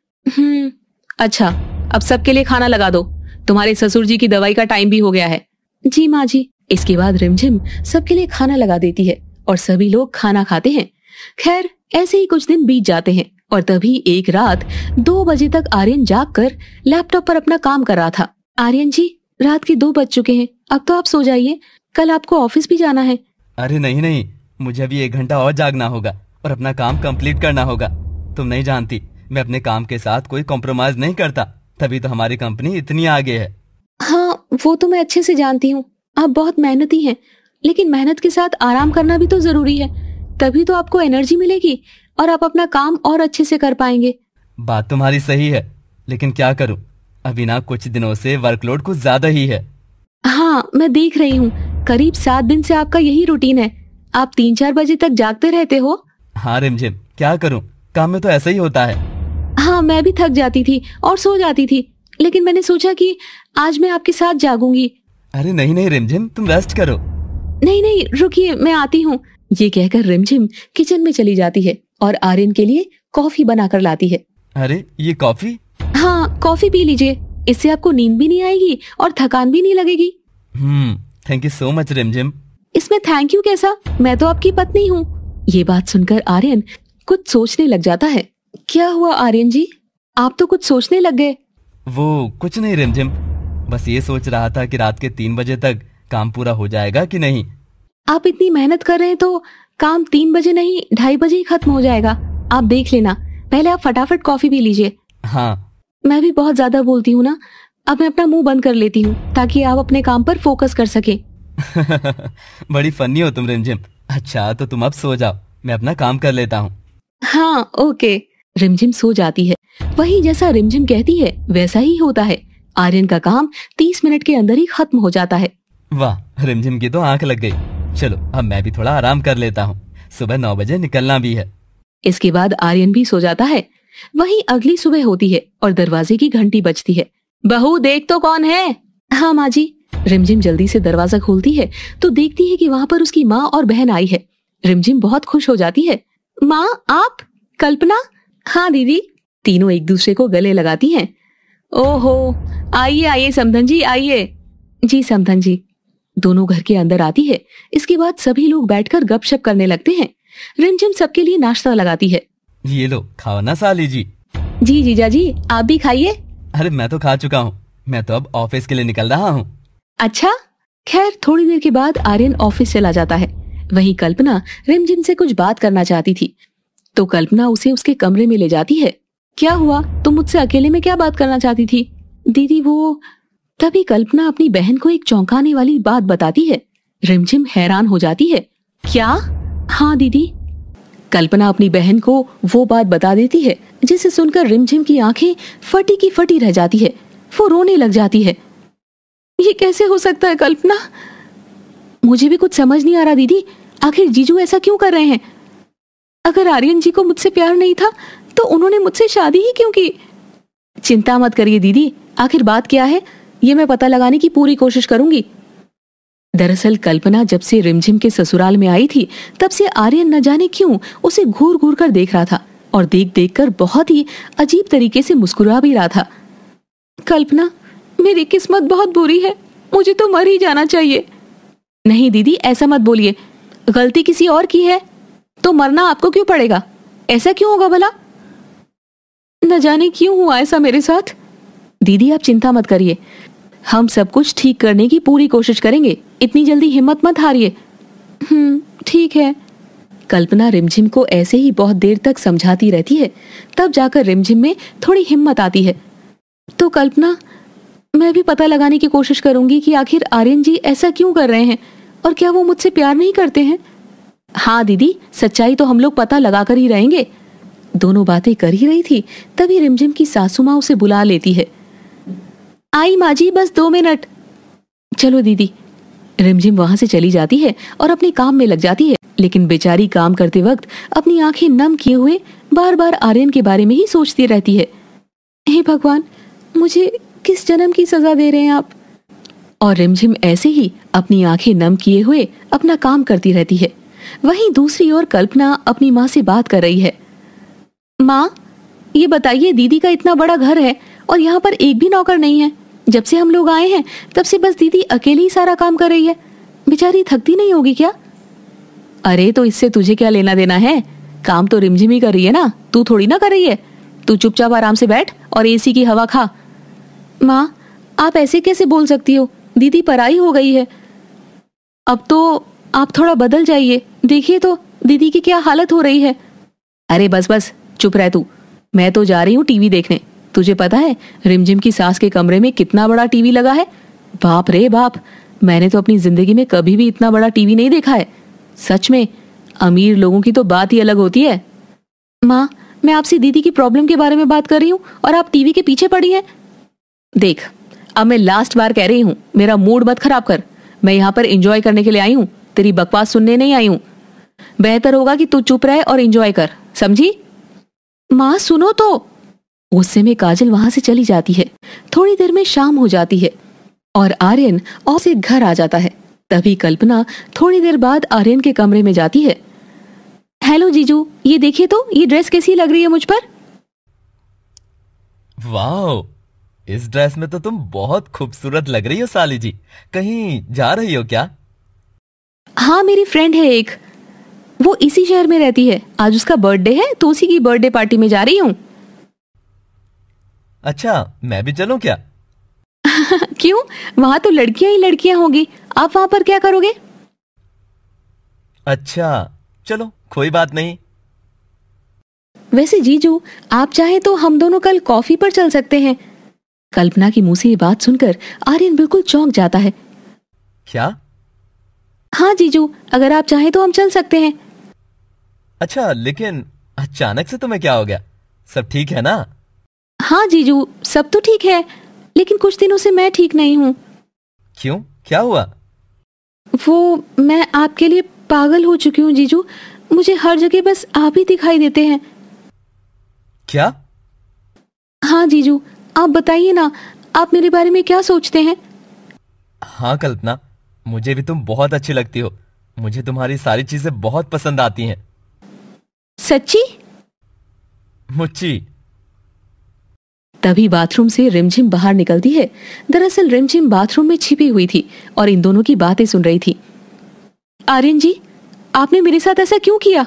A: अच्छा, अब सबके लिए खाना लगा दो, तुम्हारे ससुर जी की दवाई का टाइम भी हो गया है। जी माँ जी। इसके बाद रिमझिम सबके लिए खाना लगा देती है और सभी लोग खाना खाते हैं। खैर ऐसे ही कुछ दिन बीत जाते हैं और तभी एक रात 2 बजे तक आर्यन जागकर लैपटॉप पर अपना काम कर रहा था। आर्यन जी, रात के 2 बज चुके हैं, अब तो आप सो जाइए, कल आपको ऑफिस भी जाना है।
B: अरे नहीं, मुझे अभी 1 घंटा और जागना होगा और अपना काम कंप्लीट करना होगा। तुम नहीं जानती, मैं अपने काम के साथ कोई कॉम्प्रोमाइज नहीं करता, तभी तो हमारी कंपनी इतनी आगे है।
A: हाँ वो तो मैं अच्छे से जानती हूँ, आप बहुत मेहनती हैं, लेकिन मेहनत के साथ आराम करना भी तो जरूरी है, तभी तो आपको एनर्जी मिलेगी और आप अपना काम और अच्छे से कर पाएंगे।
B: बात तुम्हारी सही है, लेकिन क्या करूँ, अभी ना कुछ दिनों से वर्कलोड कुछ ज्यादा ही है।
A: हाँ मैं देख रही हूँ, करीब 7 दिन से आपका यही रूटीन है। आप 3-4 बजे तक जागते रहते हो। हाँ
B: रिमझिम, क्या करूँ, काम में तो ऐसा ही होता है।
A: हाँ मैं भी थक जाती थी और सो जाती थी, लेकिन मैंने सोचा कि आज मैं आपके साथ जागूंगी।
B: अरे नहीं रिमझिम, तुम रेस्ट करो,
A: नहीं नहीं रुकिए, मैं आती हूँ। ये कहकर रिमझिम किचन में चली जाती है और आर्यन के लिए कॉफी बनाकर लाती है।
B: अरे ये कॉफी?
A: हाँ, कॉफी पी लीजिए, इससे आपको नींद भी नहीं आएगी और थकान भी नहीं लगेगी।
B: थैंक यू सो मच रिमझिम।
A: इसमें थैंक यू कैसा, मैं तो आपकी पत्नी हूँ। ये बात सुनकर आर्यन कुछ सोचने लग जाता है। क्या हुआ आर्यन जी, आप तो कुछ सोचने लग गए।
B: वो कुछ नहीं रिमझिम, बस ये सोच रहा था कि रात के 3 बजे तक काम पूरा हो जाएगा कि नहीं।
A: आप इतनी मेहनत कर रहे हैं तो काम 3 बजे नहीं 2:30 बजे ही खत्म हो जाएगा। आप देख लेना, पहले आप फटाफट कॉफी पी लीजिए।
B: हाँ।
A: मैं भी बहुत ज्यादा बोलती हूँ ना, अब मैं अपना मुंह बंद कर लेती हूँ ताकि आप अपने काम पर फोकस कर सके।
B: बड़ी फनी हो तुम रिमझिम। अच्छा तो तुम अब सो जाओ, मैं अपना काम कर लेता हूँ।
A: हाँ ओके। रिमझिम सो जाती है। वही जैसा रिमझिम कहती है वैसा ही होता है। आर्यन का काम 30 मिनट के अंदर ही खत्म हो जाता है।
B: वाह, रिमझिम की तो आंख लग गई। चलो अब मैं भी थोड़ा आराम कर लेता हूँ, सुबह 9 बजे निकलना भी है।
A: इसके बाद आर्यन भी सो जाता है। वहीं अगली सुबह होती है और दरवाजे की घंटी बजती है। बहू देख तो कौन है। हाँ माँ जी। रिमझिम जल्दी से दरवाजा खोलती है तो देखती है कि वहाँ पर उसकी माँ और बहन आई है। रिमझिम बहुत खुश हो जाती है। माँ आप? कल्पना? हाँ दीदी। तीनों एक दूसरे को गले लगाती हैं। ओहो, आइए आइए समधन जी आइए। जी समधन जी। दोनों घर के अंदर आती है। इसके बाद सभी लोग बैठकर गपशप करने लगते हैं। रिमझिम सबके लिए नाश्ता लगाती है।
B: ये लो खाओ ना साली जी।
A: जी जीजा जी, आप भी खाइए।
B: अरे मैं तो खा चुका हूँ, मैं तो अब ऑफिस के लिए निकल रहा हूँ।
A: अच्छा। खैर थोड़ी देर के बाद आर्यन ऑफिस चला जाता है। वहीं कल्पना रिमझिम से कुछ बात करना चाहती थी तो कल्पना उसे उसके कमरे में ले जाती है। क्या हुआ, तुम मुझसे अकेले में क्या बात करना चाहती थी? दीदी वो। तभी कल्पना अपनी बहन को एक चौंकाने वाली बात बताती है। रिमझिम हैरान हो जाती है। क्या? हाँ दीदी। कल्पना अपनी बहन को वो बात बता देती है जिसे सुनकर रिमझिम की आंखें फटी की फटी रह जाती है। वो रोने लग जाती है। ये कैसे हो सकता है कल्पना? मुझे भी कुछ समझ नहीं आ रहा दीदी, आखिर जीजू ऐसा क्यों कर रहे हैं? अगर आर्यन जी को मुझसे प्यार नहीं था तो उन्होंने मुझसे शादी ही क्यों की? चिंता मत करिए दीदी, आखिर बात क्या है ये मैं पता लगाने की पूरी कोशिश करूंगी। दरअसल कल्पना जब से रिमझिम के ससुराल में आई थी तब से आर्यन न जाने क्यों उसे घूर घूर कर देख रहा था और देख देख कर बहुत ही अजीब तरीके से मुस्कुरा भी रहा था। कल्पना, मेरी किस्मत बहुत बुरी है, मुझे तो मर ही जाना चाहिए। नहीं दीदी ऐसा मत बोलिए, गलती किसी और की है तो मरना आपको क्यों पड़ेगा? ऐसा क्यों होगा भला? न जाने क्यों हुआ ऐसा मेरे साथ। दीदी आप चिंता मत करिए, हम सब कुछ ठीक करने की पूरी कोशिश करेंगे, इतनी जल्दी हिम्मत मत हारिए। ठीक है। कल्पना रिमझिम को ऐसे ही बहुत देर तक समझाती रहती है, तब जाकर रिमझिम में थोड़ी हिम्मत आती है। तो कल्पना, मैं भी पता लगाने की कोशिश करूंगी कि आखिर आर्यन जी ऐसा क्यों कर रहे हैं और क्या वो मुझसे प्यार नहीं करते हैं। हाँ दीदी, सच्चाई तो हम लोग पता लगा कर ही रहेंगे। दोनों बातें कर ही रही थी तभी रिमझिम की सासू माँ उसे बुला लेती है। आई माँ जी, बस 2 मिनट। चलो दीदी। रिमझिम वहां से चली जाती है और अपने काम में लग जाती है, लेकिन बेचारी काम करते वक्त अपनी आंखें नम किए हुए बार बार आर्यन के बारे में ही सोचती रहती है। हे भगवान, मुझे किस जन्म की सजा दे रहे हैं आप? और रिमझिम ऐसे ही अपनी आंखें नम किए हुए अपना काम करती रहती है। वहीं दूसरी ओर कल्पना अपनी माँ से बात कर रही है। माँ, ये बताइए, दीदी का इतना बड़ा घर है और यहाँ पर एक भी नौकर नहीं है। जब से हम लोग आए हैं तब से बस दीदी अकेली ही सारा काम कर रही है। बेचारी थकती नहीं होगी क्या? अरे तो इससे तुझे क्या लेना देना है, काम तो रिमझिम ही कर रही है ना, तू थोड़ी ना कर रही है। तू चुपचाप आराम से बैठ और एसी की हवा खा। माँ, आप ऐसे कैसे बोल सकती हो, दीदी पराई हो गई है। अब तो आप थोड़ा बदल जाइए, देखिए तो दीदी की क्या हालत हो रही है। अरे बस बस चुप रह तू, मैं तो जा रही हूँ टीवी देखने। तुझे पता है रिमझिम की सास के कमरे में कितना बड़ा टीवी लगा है? बाप रे बाप, मैंने तो अपनी जिंदगी में कभी भी इतना बड़ा टीवी नहीं देखा है। सच में अमीर लोगों की तो बात ही अलग होती है। माँ, मैं आपसे दीदी की प्रॉब्लम के बारे में बात कर रही हूँ और आप टीवी के पीछे पड़ी हैं। देख, अब मैं लास्ट बार कह रही हूँ, मेरा मूड मत खराब कर। मैं यहाँ पर एंजॉय करने के लिए आई हूँ, तेरी बकवास सुनने नहीं आई हूँ। बेहतर होगा कि तू चुप रहे और एंजॉय कर, समझी? माँ सुनो तो। गुस्से में काजल वहां से चली जाती है। थोड़ी देर में शाम हो जाती है और आर्यन ऑफिस से घर आ जाता है। तभी कल्पना थोड़ी देर बाद आर्यन के कमरे में जाती है। हेलो जीजू, ये देखिए तो ये ड्रेस कैसी लग रही है मुझ पर।
B: वाह, इस ड्रेस में तो तुम बहुत खूबसूरत लग रही हो साली जी। कहीं जा रही हो क्या?
A: हाँ, मेरी फ्रेंड है एक, वो इसी शहर में रहती है। आज उसका बर्थडे है तो उसी की बर्थडे पार्टी में जा रही हूँ।
B: अच्छा, मैं भी चलूं क्या?
A: क्यों? वहाँ तो लड़कियां ही लड़कियां होगी, आप वहाँ पर क्या करोगे?
B: अच्छा, चलो कोई बात नहीं।
A: वैसे जीजू, आप चाहे तो हम दोनों कल कॉफी पर चल सकते हैं। कल्पना की मुंह से ये बात सुनकर आर्यन बिल्कुल चौंक जाता है।
B: क्या?
A: हाँ जीजू, अगर आप चाहें तो हम चल सकते हैं।
B: अच्छा, लेकिन अचानक से तुम्हें क्या हो गया? सब ठीक है ना?
A: हाँ जीजू, सब तो ठीक है, लेकिन कुछ दिनों से मैं ठीक नहीं हूँ।
B: क्यों, क्या हुआ?
A: वो मैं आपके लिए पागल हो चुकी हूँ जीजू। मुझे हर जगह बस आप ही दिखाई देते हैं।
B: क्या?
A: हाँ जीजू, आप बताइए ना, आप मेरे बारे में क्या सोचते हैं?
B: हाँ कल्पना, मुझे भी तुम बहुत अच्छी लगती हो। मुझे तुम्हारी सारी चीजें बहुत पसंद आती हैं।
A: सच्ची?
B: मुच्ची।
A: तभी बाथरूम से रिमझिम बाहर निकलती है। दरअसल रिमझिम बाथरूम में छिपी हुई थी और इन दोनों की बातें सुन रही थी। आर्यन जी, आपने मेरे साथ ऐसा क्यों किया?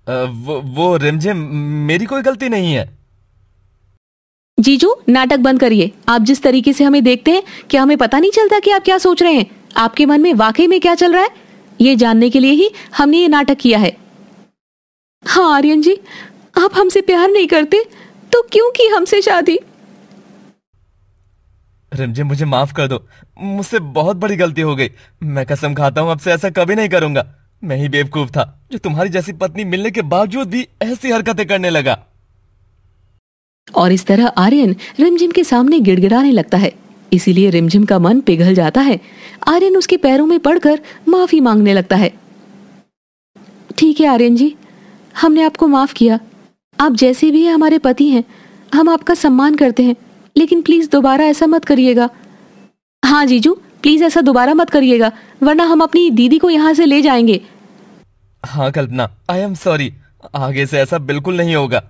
B: वो रिमझिम, मेरी कोई गलती नहीं है।
A: जीजू, नाटक बंद करिए। आप जिस तरीके से हमें देखते हैं, क्या हमें पता नहीं चलता कि आप क्या सोच रहे हैं? आपके मन में वाकई में क्या चल रहा है, ये जानने के लिए ही हमने ये नाटक किया है। हाँ आर्यन जी, आप हमसे प्यार नहीं करते तो क्यों की हमसे शादी?
B: रिमझिम, मुझे माफ कर दो, मुझसे बहुत बड़ी गलती हो गई। मैं कसम खाता हूँ अब से ऐसा कभी नहीं करूंगा। मैं ही बेवकूफ था जो तुम्हारी जैसी पत्नी मिलने के बावजूद भी ऐसी हरकतें करने लगा।
A: और इस तरह आर्यन रिमझिम के सामने गिड़गिड़ाने लगता है। इसीलिए रिमझिम का मन पिघल जाता है। आर्यन उसके पैरों में पड़कर माफी मांगने लगता है। ठीक है आर्यन जी, हमने आपको माफ किया। आप जैसे भी हैं हमारे पति हैं, हम आपका सम्मान करते हैं, लेकिन प्लीज दोबारा ऐसा मत करिएगा। हाँ जीजू, प्लीज ऐसा दोबारा मत करिएगा, वरना हम अपनी दीदी को यहाँ से ले जाएंगे।
B: हाँ कल्पना, आई एम सॉरी, आगे से ऐसा बिल्कुल नहीं होगा।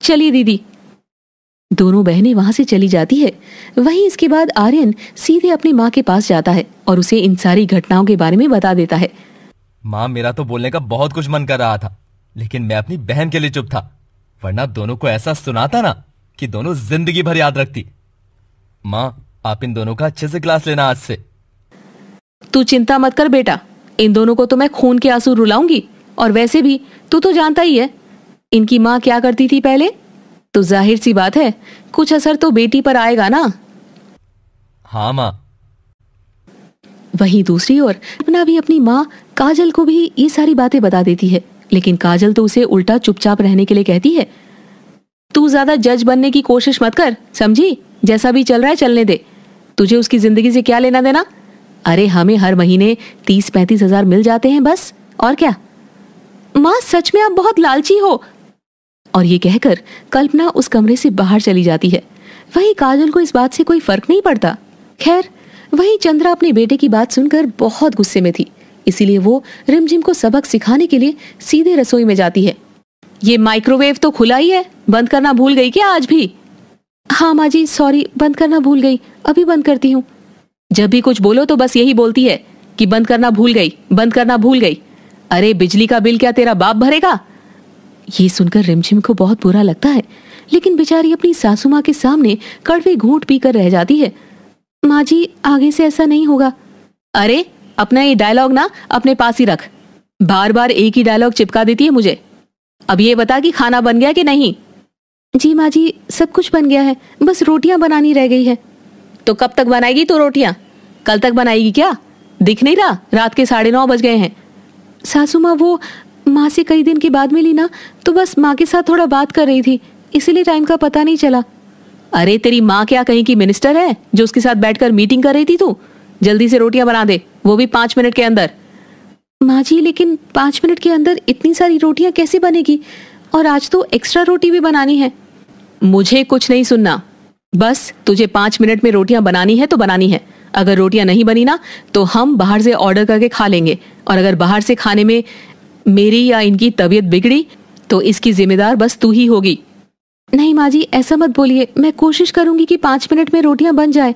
A: चलिए दीदी। दोनों बहनें वहां से चली जाती है। वहीं इसके बाद आर्यन सीधे अपनी माँ के पास जाता है और उसे इन सारी घटनाओं के बारे में बता देता है।
B: माँ, मेरा तो बोलने का बहुत कुछ मन कर रहा था, लेकिन मैं अपनी बहन के लिए चुप था, वरना दोनों को ऐसा सुनाता ना कि दोनों जिंदगी भर याद रखती। माँ, आप इन दोनों का अच्छे से क्लास लेना आज से।
A: तू चिंता मत कर बेटा, इन दोनों को तो मैं खून के आंसू रुलाऊंगी। और वैसे भी तू तो जानता ही है इनकी माँ क्या करती थी पहले, तो जाहिर सी बात है कुछ असर तो बेटी पर आएगा ना।
B: हाँ माँ।
A: वहीं दूसरी ओर अपना भी अपनी माँ काजल को भी ये सारी बातें बता देती है, लेकिन काजल तो उसे उल्टा चुपचाप रहने के लिए कहती है। तू ज्यादा जज बनने की कोशिश मत कर, समझी? जैसा भी चल रहा है चलने दे, तुझे उसकी जिंदगी से क्या लेना देना। अरे हमें हर महीने 30-35 हजार मिल जाते हैं बस, और क्या। माँ, सच में आप बहुत लालची हो। और ये कहकर कल्पना उस कमरे से बाहर चली जाती है। वहीं काजल को इस बात से कोई फर्क नहीं पड़ता। खैर, वहीं चंद्रा अपने बेटे की बात सुनकर बहुत गुस्से में थी, इसीलिए वो रिमझिम को सबक सिखाने के लिए सीधे रसोई में जाती है। ये माइक्रोवेव तो खुला ही है, बंद करना भूल गई क्या आज भी? हाँ माँ जी, सॉरी, बंद करना भूल गई, अभी बंद करती हूँ। जब भी कुछ बोलो तो बस यही बोलती है कि बंद करना भूल गई, बंद करना भूल गई। अरे बिजली का बिल क्या तेरा बाप भरेगा? ये सुनकर रिमझिम को बहुत बुरा लगता है, लेकिन बेचारी अपनी सासू माँ के सामने कड़वे घूंट पीकर रह जाती है। माँ जी, आगे से ऐसा नहीं होगा। अरे अपना ये डायलॉग ना अपने पास ही रख, बार बार एक ही डायलॉग चिपका देती है मुझे। अब ये बता कि खाना बन गया कि नहीं? जी माँ जी, सब कुछ बन गया है, बस रोटियां बनानी रह गई है। तो कब तक बनाएगी तू रोटियां? कल तक बनाएगी क्या? दिख नहीं रहा रात के 9:30 बज गए हैं। सासू माँ, वो माँ से कई दिन के बाद मिली ना, तो बस माँ के साथ थोड़ा बात कर रही थी, इसीलिए टाइम का पता नहीं चला। अरे तेरी माँ क्या कहीं की मिनिस्टर है जो उसके साथ बैठकर मीटिंग कर रही थी तू? जल्दी से रोटियां बना दे, वो भी 5 मिनट के अंदर। माँ जी, लेकिन 5 मिनट के अंदर इतनी सारी रोटियां कैसे बनेगी? और आज तो एक्स्ट्रा रोटी भी बनानी है। मुझे कुछ नहीं सुनना, बस तुझे 5 मिनट में रोटियां बनानी है तो बनानी है, अगर रोटियां नहीं बनी ना तो हम बाहर से ऑर्डर करके खा लेंगे, और अगर बाहर से खाने में मेरी या इनकी तबीयत बिगड़ी तो इसकी जिम्मेदार बस तू ही होगी। नहीं माँ जी, ऐसा मत बोलिए, मैं कोशिश करूंगी कि 5 मिनट में रोटियां बन जाए।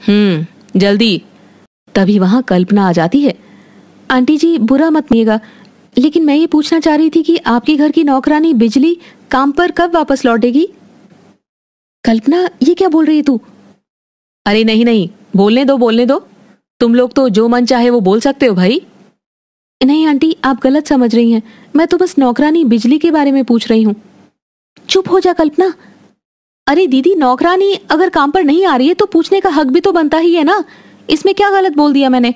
A: जल्दी। तभी वहां कल्पना आ जाती है। आंटी जी बुरा मत मानिएगा, लेकिन मैं ये पूछना चाह रही थी कि आपके घर की नौकरानी बिजली काम पर कब वापस लौटेगी? कल्पना, ये क्या बोल रही है तू? अरे नहीं नहीं, बोलने दो। तुम लोग तो जो मन चाहे वो बोल सकते हो भाई। नहीं आंटी, आप गलत समझ रही हैं, मैं तो बस नौकरानी बिजली के बारे में पूछ रही हूँ। चुप हो जा कल्पना। अरे दीदी, नौकरानी अगर काम पर नहीं आ रही है तो पूछने का हक भी तो बनता ही है ना, इसमें क्या गलत बोल दिया मैंने?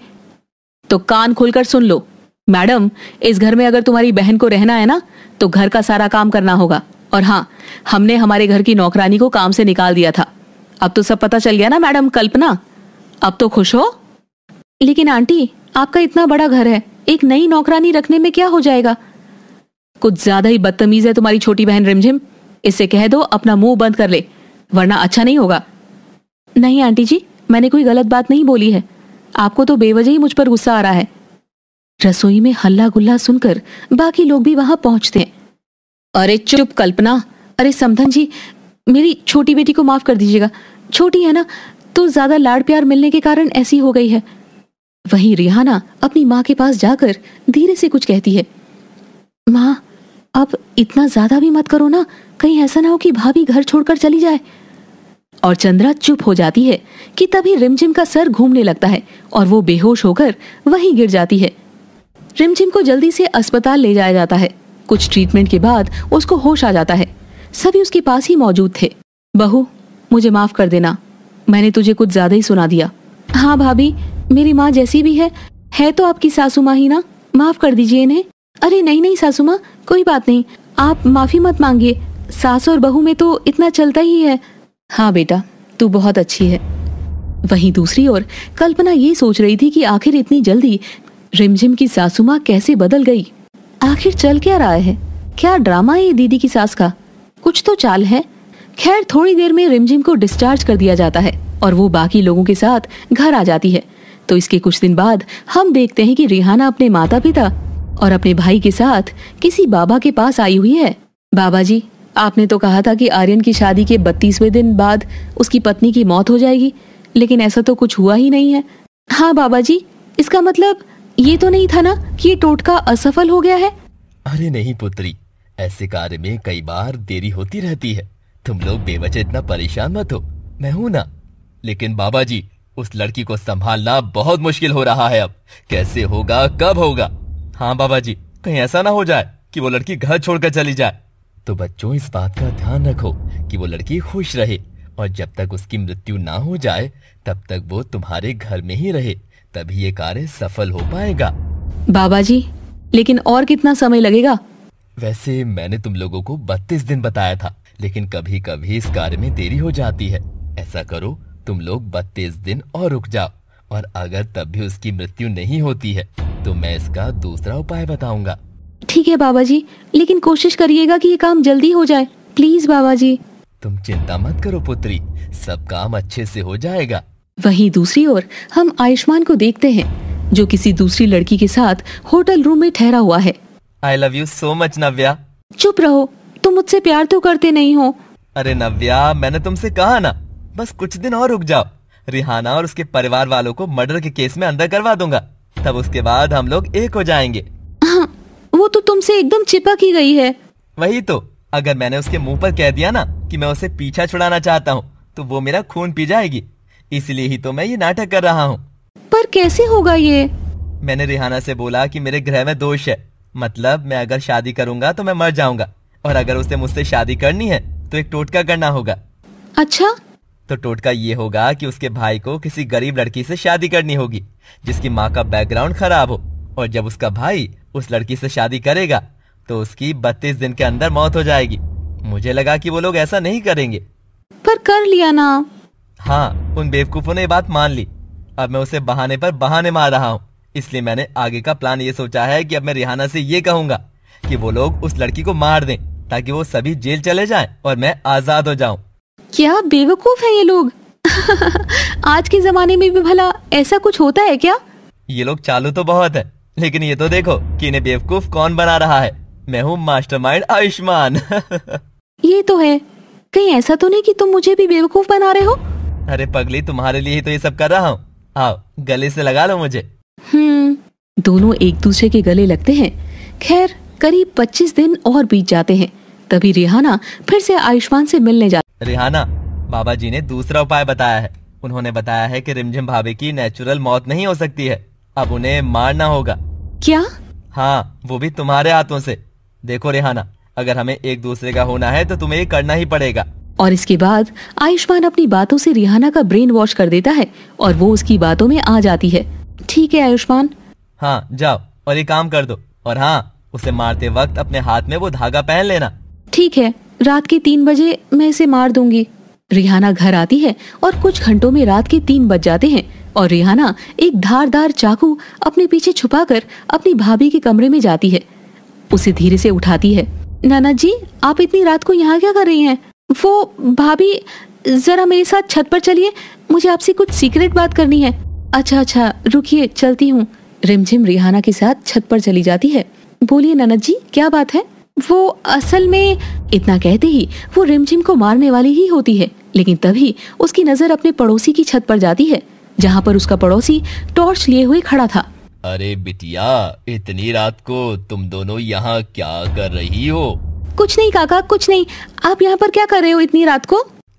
A: तो कान खोलकर सुन लो मैडम, इस घर में अगर तुम्हारी बहन को रहना है ना तो घर का सारा काम करना होगा। और हाँ, हमने हमारे घर की नौकरानी को काम से निकाल दिया था। अब तो सब पता चल गया ना मैडम कल्पना, अब तो खुश हो? लेकिन आंटी, आपका इतना बड़ा घर है, एक नई नौकरानी रखने में क्या हो जाएगा? कुछ ज्यादा ही बदतमीज है तुम्हारी छोटी बहन रिमझिम, इससे कह दो अपना मुंह बंद कर ले, वरना अच्छा नहीं होगा। नहीं आंटी जी, मैंने कोई गलत बात नहीं बोली है, आपको तो बेवजह ही मुझ पर गुस्सा आ रहा है। रसोई में हल्ला गुल्ला सुनकर बाकी लोग भी वहां पहुंचते हैं। अरे चुप कल्पना। अरे समधन जी, मेरी छोटी बेटी को माफ कर दीजिएगा, छोटी है ना तो ज्यादा लाड़ प्यार मिलने के कारण ऐसी हो गई है। वहीं रिहाना अपनी माँ के पास जाकर धीरे से कुछ कहती है। माँ, अब इतना ज्यादा भी मत करो ना, कहीं ऐसा ना हो कि भाभी घर छोड़कर चली जाए। और चंद्रा चुप हो जाती है कि तभी रिमझिम का सर घूमने लगता है और वो बेहोश होकर वहीं गिर जाती है। रिमझिम को जल्दी से अस्पताल ले जाया जाता है। कुछ ट्रीटमेंट के बाद उसको होश आ जाता है। सभी उसके पास ही मौजूद थे। बहू, मुझे माफ कर देना, मैंने तुझे कुछ ज्यादा ही सुना दिया। हाँ भाभी, मेरी माँ जैसी भी है तो आपकी सासू माँ ही ना, माफ कर दीजिए इन्हें। अरे नहीं नहीं सासू माँ, कोई बात नहीं, आप माफी मत मांगिए, सास और बहू में तो इतना चलता ही है। हाँ बेटा, तू बहुत अच्छी है। वहीं दूसरी ओर कल्पना ये सोच रही थी कि आखिर इतनी जल्दी रिमझिम की सासू माँ कैसे बदल गई। आखिर चल क्या रहा है? क्या ड्रामा है ये दीदी की सास का? कुछ तो चाल है। खैर, थोड़ी देर में रिमझिम को डिस्चार्ज कर दिया जाता है और वो बाकी लोगों के साथ घर आ जाती है। तो इसके कुछ दिन बाद हम देखते हैं कि रिहाना अपने माता पिता और अपने भाई के साथ किसी बाबा के पास आई हुई है। बाबा जी, आपने तो कहा था कि आर्यन की शादी के 32वें दिन बाद उसकी पत्नी की मौत हो जाएगी, लेकिन ऐसा तो कुछ हुआ ही नहीं है। हाँ बाबा जी, इसका मतलब ये तो नहीं था ना कि ये टोटका असफल हो गया है?
C: अरे नहीं पुत्री, ऐसे कार्य में कई बार देरी होती रहती है, तुम लोग बेवजह इतना परेशान मत हो, मैं हूं ना। लेकिन बाबा जी, उस लड़की को संभालना बहुत मुश्किल हो रहा है। अब कैसे होगा, कब होगा? हाँ बाबा जी, कहीं ऐसा ना हो जाए कि वो लड़की घर छोड़कर चली जाए। तो बच्चों, इस बात का ध्यान रखो कि वो लड़की खुश रहे, और जब तक उसकी मृत्यु ना हो जाए तब तक वो तुम्हारे घर में ही रहे, तभी ये कार्य सफल हो पाएगा।
A: बाबा जी, लेकिन और कितना समय लगेगा?
C: वैसे मैंने तुम लोगों को 32 दिन बताया था, लेकिन कभी कभी इस कार्य में देरी हो जाती है। ऐसा करो, तुम लोग 32 दिन और रुक जाओ, और अगर तब भी उसकी मृत्यु नहीं होती है तो मैं इसका दूसरा उपाय बताऊंगा।
A: ठीक है बाबा जी, लेकिन कोशिश करिएगा कि ये काम जल्दी हो जाए, प्लीज बाबा जी।
C: तुम चिंता मत करो पुत्री, सब काम अच्छे से हो जाएगा।
A: वहीं दूसरी ओर हम आयुष्मान को देखते हैं जो किसी दूसरी लड़की के साथ होटल रूम में ठहरा हुआ है।
B: I love you so much Navya.
A: चुप रहो, तुम मुझसे प्यार तो करते नहीं हो।
B: अरे नव्या, मैंने तुमसे कहा ना, बस कुछ दिन और रुक जाओ। रिहाना और उसके परिवार वालों को मर्डर के केस में अंदर करवा दूंगा, तब उसके बाद हम लोग एक हो जाएंगे।
A: हाँ, वो तो तुमसे एकदम चिपक ही गई है।
B: वही तो, अगर मैंने उसके मुंह पर कह दिया ना कि मैं उसे पीछा छुड़ाना चाहता हूँ तो वो मेरा खून पी जाएगी, इसलिए ही तो मैं ये नाटक कर रहा हूँ।
A: पर कैसे होगा ये?
B: मैंने रिहाना से बोला कि मेरे ग्रह में दोष है, मतलब मैं अगर शादी करूंगा तो मैं मर जाऊंगा, और अगर उसे मुझसे शादी करनी है तो एक टोटका करना होगा।
A: अच्छा?
B: तो टोटका ये होगा कि उसके भाई को किसी गरीब लड़की से शादी करनी होगी जिसकी माँ का बैकग्राउंड खराब हो, और जब उसका भाई उस लड़की से शादी करेगा तो उसकी 32 दिन के अंदर मौत हो जाएगी। मुझे लगा कि वो लोग ऐसा नहीं करेंगे,
A: पर कर लिया ना।
B: हाँ, उन बेवकूफों ने बात मान ली। अब मैं उसे बहाने पर बहाने मार रहा हूँ, इसलिए मैंने आगे का प्लान ये सोचा है कि अब मैं रिहाना से ये कहूंगा कि वो लोग उस लड़की को मार दें ताकि वो सभी जेल चले जाएं और मैं आजाद हो जाऊं।
A: क्या बेवकूफ है ये लोग? आज के जमाने में भी भला ऐसा कुछ होता है क्या?
B: ये लोग चालू तो बहुत है, लेकिन ये तो देखो कि इन्हें बेवकूफ कौन बना रहा है। मैं हूँ मास्टरमाइंड आयुष्मान।
A: ये तो है, कहीं ऐसा तो नहीं कि तुम मुझे भी बेवकूफ बना रहे हो?
B: अरे पगली, तुम्हारे लिए ही तो ये सब कर रहा हूँ। आओ गले से लगा लो मुझे।
A: दोनों एक दूसरे के गले लगते हैं। खैर करीब 25 दिन और बीत जाते हैं। तभी रिहाना फिर से आयुष्मान से मिलने जाती।
B: रिहाना, बाबा जी ने दूसरा उपाय बताया है। उन्होंने बताया है कि रिमझिम भाभी की नेचुरल मौत नहीं हो सकती है, अब उन्हें मारना होगा।
A: क्या?
B: हाँ, वो भी तुम्हारे हाथों से। देखो रिहाना, अगर हमें एक दूसरे का होना है तो तुम्हें ये करना ही पड़ेगा।
A: और इसके बाद आयुष्मान अपनी बातों से रिहाना का ब्रेन वॉश कर देता है और वो उसकी बातों में आ जाती है। ठीक है आयुष्मान।
B: हाँ जाओ और ये काम कर दो। और हाँ, उसे मारते वक्त अपने हाथ में वो धागा पहन लेना।
A: ठीक है, रात के 3 बजे मैं इसे मार दूंगी। रिहाना घर आती है और कुछ घंटों में रात के 3 बज जाते हैं और रिहाना एक धारदार चाकू अपने पीछे छुपाकर अपनी भाभी के कमरे में जाती है। उसे धीरे से उठाती है। नाना जी, आप इतनी रात को यहाँ क्या कर रही हैं? वो भाभी, जरा मेरे साथ छत पर चलिए, मुझे आपसे कुछ सीक्रेट बात करनी है। अच्छा, रुकिए, चलती हूँ। रिमझिम रिहाना के साथ छत पर चली जाती है। बोलिए ननद जी, क्या बात है? वो असल में, इतना कहते ही वो रिमझिम को मारने वाली ही होती है, लेकिन तभी उसकी नजर अपने पड़ोसी की छत पर जाती है, जहाँ पर उसका पड़ोसी टॉर्च लिए हुए खड़ा था।
C: अरे बिटिया, इतनी रात को तुम दोनों यहाँ क्या कर रही हो?
A: कुछ नहीं काका, कुछ नहीं। आप यहाँ पर क्या कर रहे हो इतनी रात को?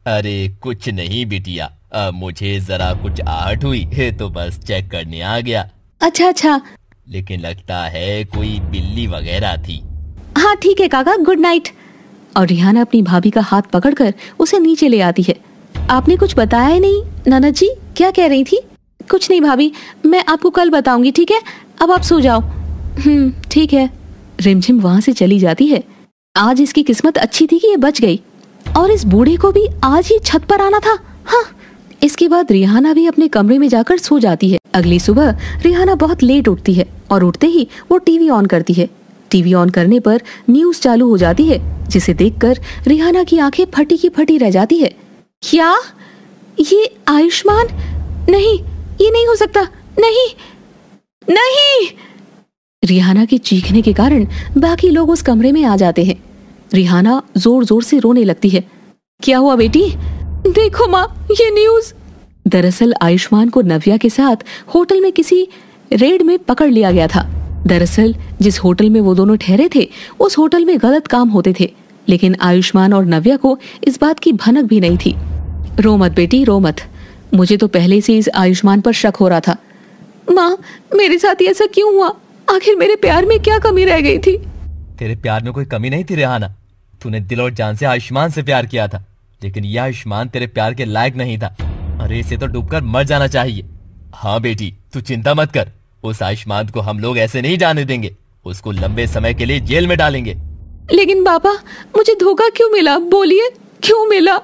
C: अरे कुछ नहीं बिटिया, मुझे जरा कुछ आहट हुई है तो बस चेक करने आ गया।
A: अच्छा,
C: लेकिन लगता है कोई बिल्ली वगैरह थी।
A: हाँ ठीक है काका, गुड नाइट। और रिहाना अपनी भाभी का हाथ पकड़कर उसे नीचे ले आती है। आपने कुछ बताया ही नहीं ननद जी, क्या कह रही थी? कुछ नहीं भाभी, मैं आपको कल बताऊंगी, ठीक है? अब आप सो जाओ। ठीक है। रिमझिम वहाँ से चली जाती है। आज इसकी किस्मत अच्छी थी कि ये बच गई, और इस बूढ़े को भी आज ही छत पर आना था। हाँ। इसके बाद रिहाना भी अपने कमरे में जाकर सो जाती है। अगली सुबह रिहाना बहुत लेट उठती है और उठते ही वो टीवी ऑन करती है। टीवी ऑन करने पर न्यूज चालू हो जाती है, जिसे देखकर रिहाना की आंखें फटी की फटी रह जाती है। क्या? ये आयुष्मान? नहीं, ये नहीं हो सकता। नहीं, नहीं। रिहाना के चीखने के कारण बाकी लोग उस कमरे में आ जाते हैं। रिहाना जोर जोर से रोने लगती है। क्या हुआ बेटी? देखो माँ, ये न्यूज। दरअसल आयुष्मान को नव्या के साथ होटल में किसी रेड में पकड़ लिया गया था। दरअसल जिस होटल में वो दोनों ठहरे थे, उस होटल में गलत काम होते थे, लेकिन आयुष्मान और नव्या को इस बात की भनक भी नहीं थी। रो मत बेटी, रो मत। मुझे तो पहले से इस आयुष्मान पर शक हो रहा था। माँ, मेरे साथ ऐसा क्यों हुआ? आखिर मेरे प्यार में क्या कमी रह गई थी?
B: तेरे प्यार में कोई कमी नहीं थी रिहाना। तूने दिल और जान से आयुष्मान से प्यार किया था, लेकिन यह आयुष्मान तेरे प्यार के लायक नहीं था। अरे इसे तो डूबकर मर जाना चाहिए।
C: हाँ बेटी, तू चिंता मत कर। उस आयुष्मान को हम लोग ऐसे नहीं जाने देंगे। उसको लंबे समय के लिए जेल में डालेंगे।
A: लेकिन पापा, मुझे धोखा क्यों मिला? बोलिए, क्यों मिला?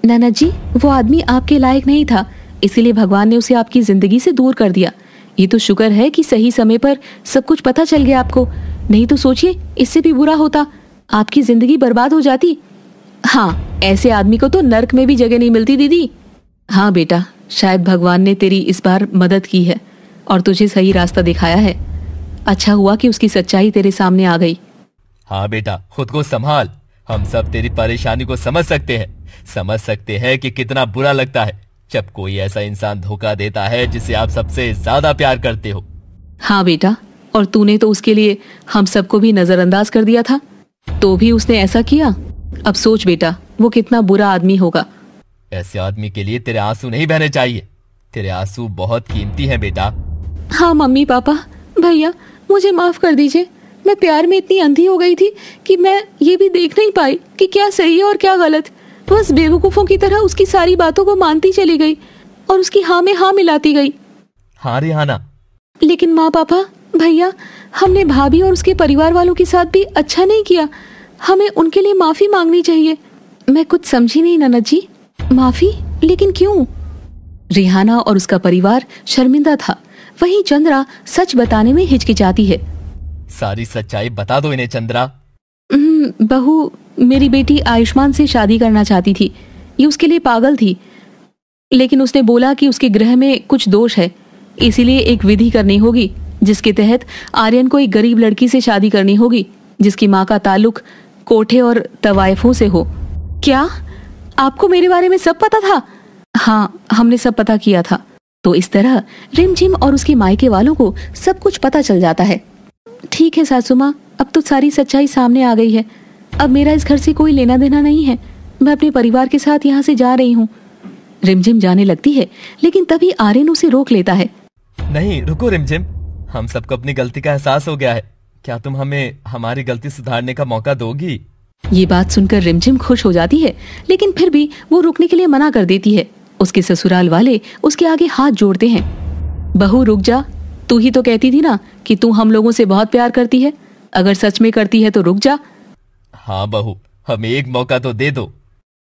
A: ननद जी, वो आदमी आपके लायक नहीं था, इसीलिए भगवान ने उसे आपकी जिंदगी से दूर कर दिया। ये तो शुक्र है कि सही समय पर सब कुछ पता चल गया आपको, नहीं तो सोचिए इससे भी बुरा होता, आपकी जिंदगी बर्बाद हो जाती। हाँ, ऐसे आदमी को तो नर्क में भी जगह नहीं मिलती दीदी। हाँ बेटा, शायद भगवान ने तेरी इस बार मदद की है और तुझे सही रास्ता दिखाया है। अच्छा हुआ कि उसकी सच्चाई तेरे सामने आ गई।
C: हाँ बेटा, खुद को संभाल। हम सब तेरी परेशानी को समझ सकते हैं कि कितना बुरा लगता है जब कोई ऐसा इंसान धोखा देता है जिसे आप सबसे ज्यादा प्यार करते हो।
A: हाँ बेटा, और तूने तो उसके लिए हम सबको भी नजरअंदाज कर दिया था, तो भी उसने ऐसा किया। अब सोच बेटा, वो कितना बुरा आदमी होगा।
C: ऐसे आदमी के लिए तेरे आंसू नहीं बहने चाहिए। तेरे आंसू बहुत कीमती हैं बेटा।
A: हाँ मम्मी, पापा, भैया, मुझे माफ कर दीजिए। मैं प्यार में इतनी अंधी हो गई थी कि मैं ये भी देख नहीं पाई कि क्या सही है और क्या गलत। बस बेवकूफों की तरह उसकी सारी बातों को मानती चली गई और उसकी हाँ में हाँ मिलाती गई।
B: हाँ रिहाना।
A: लेकिन माँ, पापा, भैया, हमने भाभी और उसके परिवार वालों के साथ भी अच्छा नहीं किया। हमें उनके लिए माफी मांगनी चाहिए। मैं कुछ समझी नहीं ननद जी। माफी? लेकिन क्यों? रिहाना और उसका परिवार शर्मिंदा था, वहीं चंद्रा सच बताने में हिचकिचाती है।
C: सारी सच्चाई बता दो इन्हें चंद्रा।
A: बहू, मेरी बेटी आयुष्मान से शादी करना चाहती थी। ये उसके लिए पागल थी। लेकिन उसने बोला कि उसके ग्रह में कुछ दोष है, इसीलिए एक विधि करनी होगी जिसके तहत आर्यन को एक गरीब लड़की से शादी करनी होगी जिसकी माँ का ताल्लुक कोठे और तवायफों से हो। क्या आपको मेरे बारे में सब पता था? हाँ, हमने सब पता किया था। तो इस तरह रिमझिम और उसके मायके वालों को सब कुछ पता चल जाता है। ठीक है सासू माँ, अब तो सारी सच्चाई सामने आ गई है। अब मेरा इस घर से कोई लेना देना नहीं है। मैं अपने परिवार के साथ यहाँ से जा रही हूँ। रिमझिम जाने लगती है, लेकिन तभी आर्यन उसे रोक लेता है।
B: नहीं, रुको रिमझिम, हम सबको अपनी गलती का एहसास हो गया है। क्या तुम हमें हमारी गलती सुधारने का मौका दोगी?
A: ये बात सुनकर रिमझिम खुश हो जाती है, लेकिन फिर भी वो रुकने के लिए मना कर देती है। उसके ससुराल वाले उसके आगे हाथ जोड़ते हैं। बहू रुक जा, तू ही तो कहती थी ना कि तू हम लोगों से बहुत प्यार करती है। अगर सच में करती है तो रुक जा।
C: हाँ बहू, हमें एक मौका तो दे दो।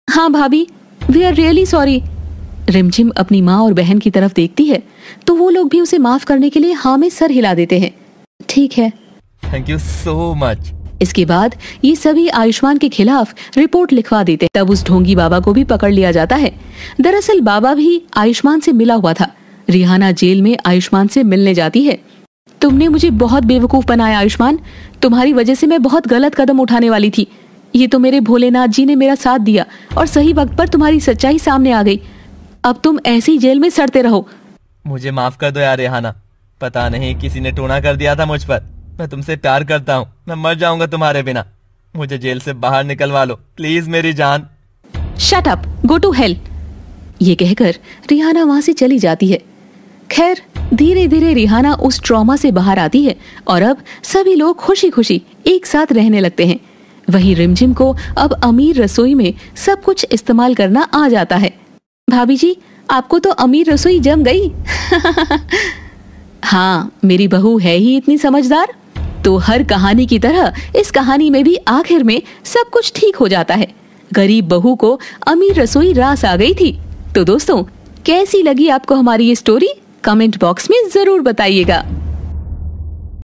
A: हाँ भाभी, वी आर रियली सॉरी। रिमझिम अपनी माँ और बहन की तरफ देखती है तो वो लोग भी उसे माफ करने के लिए हाँ में सर हिला देते हैं। ठीक है,
C: थैंक यू सो मच।
A: इसके बाद ये सभी आयुष्मान के खिलाफ रिपोर्ट लिखवा देते हैं। तब उस ढोंगी बाबा को भी पकड़ लिया जाता है। दरअसल बाबा भी आयुष्मान से मिला हुआ था। रिहाना जेल में आयुष्मान से मिलने जाती है। तुमने मुझे बहुत बेवकूफ बनाया आयुष्मान, तुम्हारी वजह से मैं बहुत गलत कदम उठाने वाली थी। ये तो मेरे भोलेनाथ जी ने मेरा साथ दिया और सही वक्त पर तुम्हारी सच्चाई सामने आ गई। अब तुम ऐसे ही जेल में सड़ते रहो।
B: मुझे माफ कर दो यार रेहाना, पता नहीं किसी ने टोना कर दिया था मुझ पर। मैं तुमसे प्यार करता हूँ, मैं मर जाऊंगा तुम्हारे बिना। मुझे जेल से बाहर निकलवा लो प्लीज मेरी जान।
A: Shut up, go to hell. ये कहकर रिहाना वहां से चली जाती है। खैर, धीरे धीरे रिहाना उस ट्रॉमा से बाहर आती है और अब सभी लोग खुशी खुशी एक साथ रहने लगते हैं। वहीं रिमझिम को अब अमीर रसोई में सब कुछ इस्तेमाल करना आ जाता है। भाभी जी, आपको तो अमीर रसोई जम गई। हाँ, मेरी बहू है ही इतनी समझदार। तो हर कहानी की तरह इस कहानी में भी आखिर में सब कुछ ठीक हो जाता है। गरीब बहू को अमीर रसोई रास आ गई थी। तो दोस्तों, कैसी लगी आपको हमारी ये स्टोरी? कमेंट बॉक्स में जरूर बताइएगा।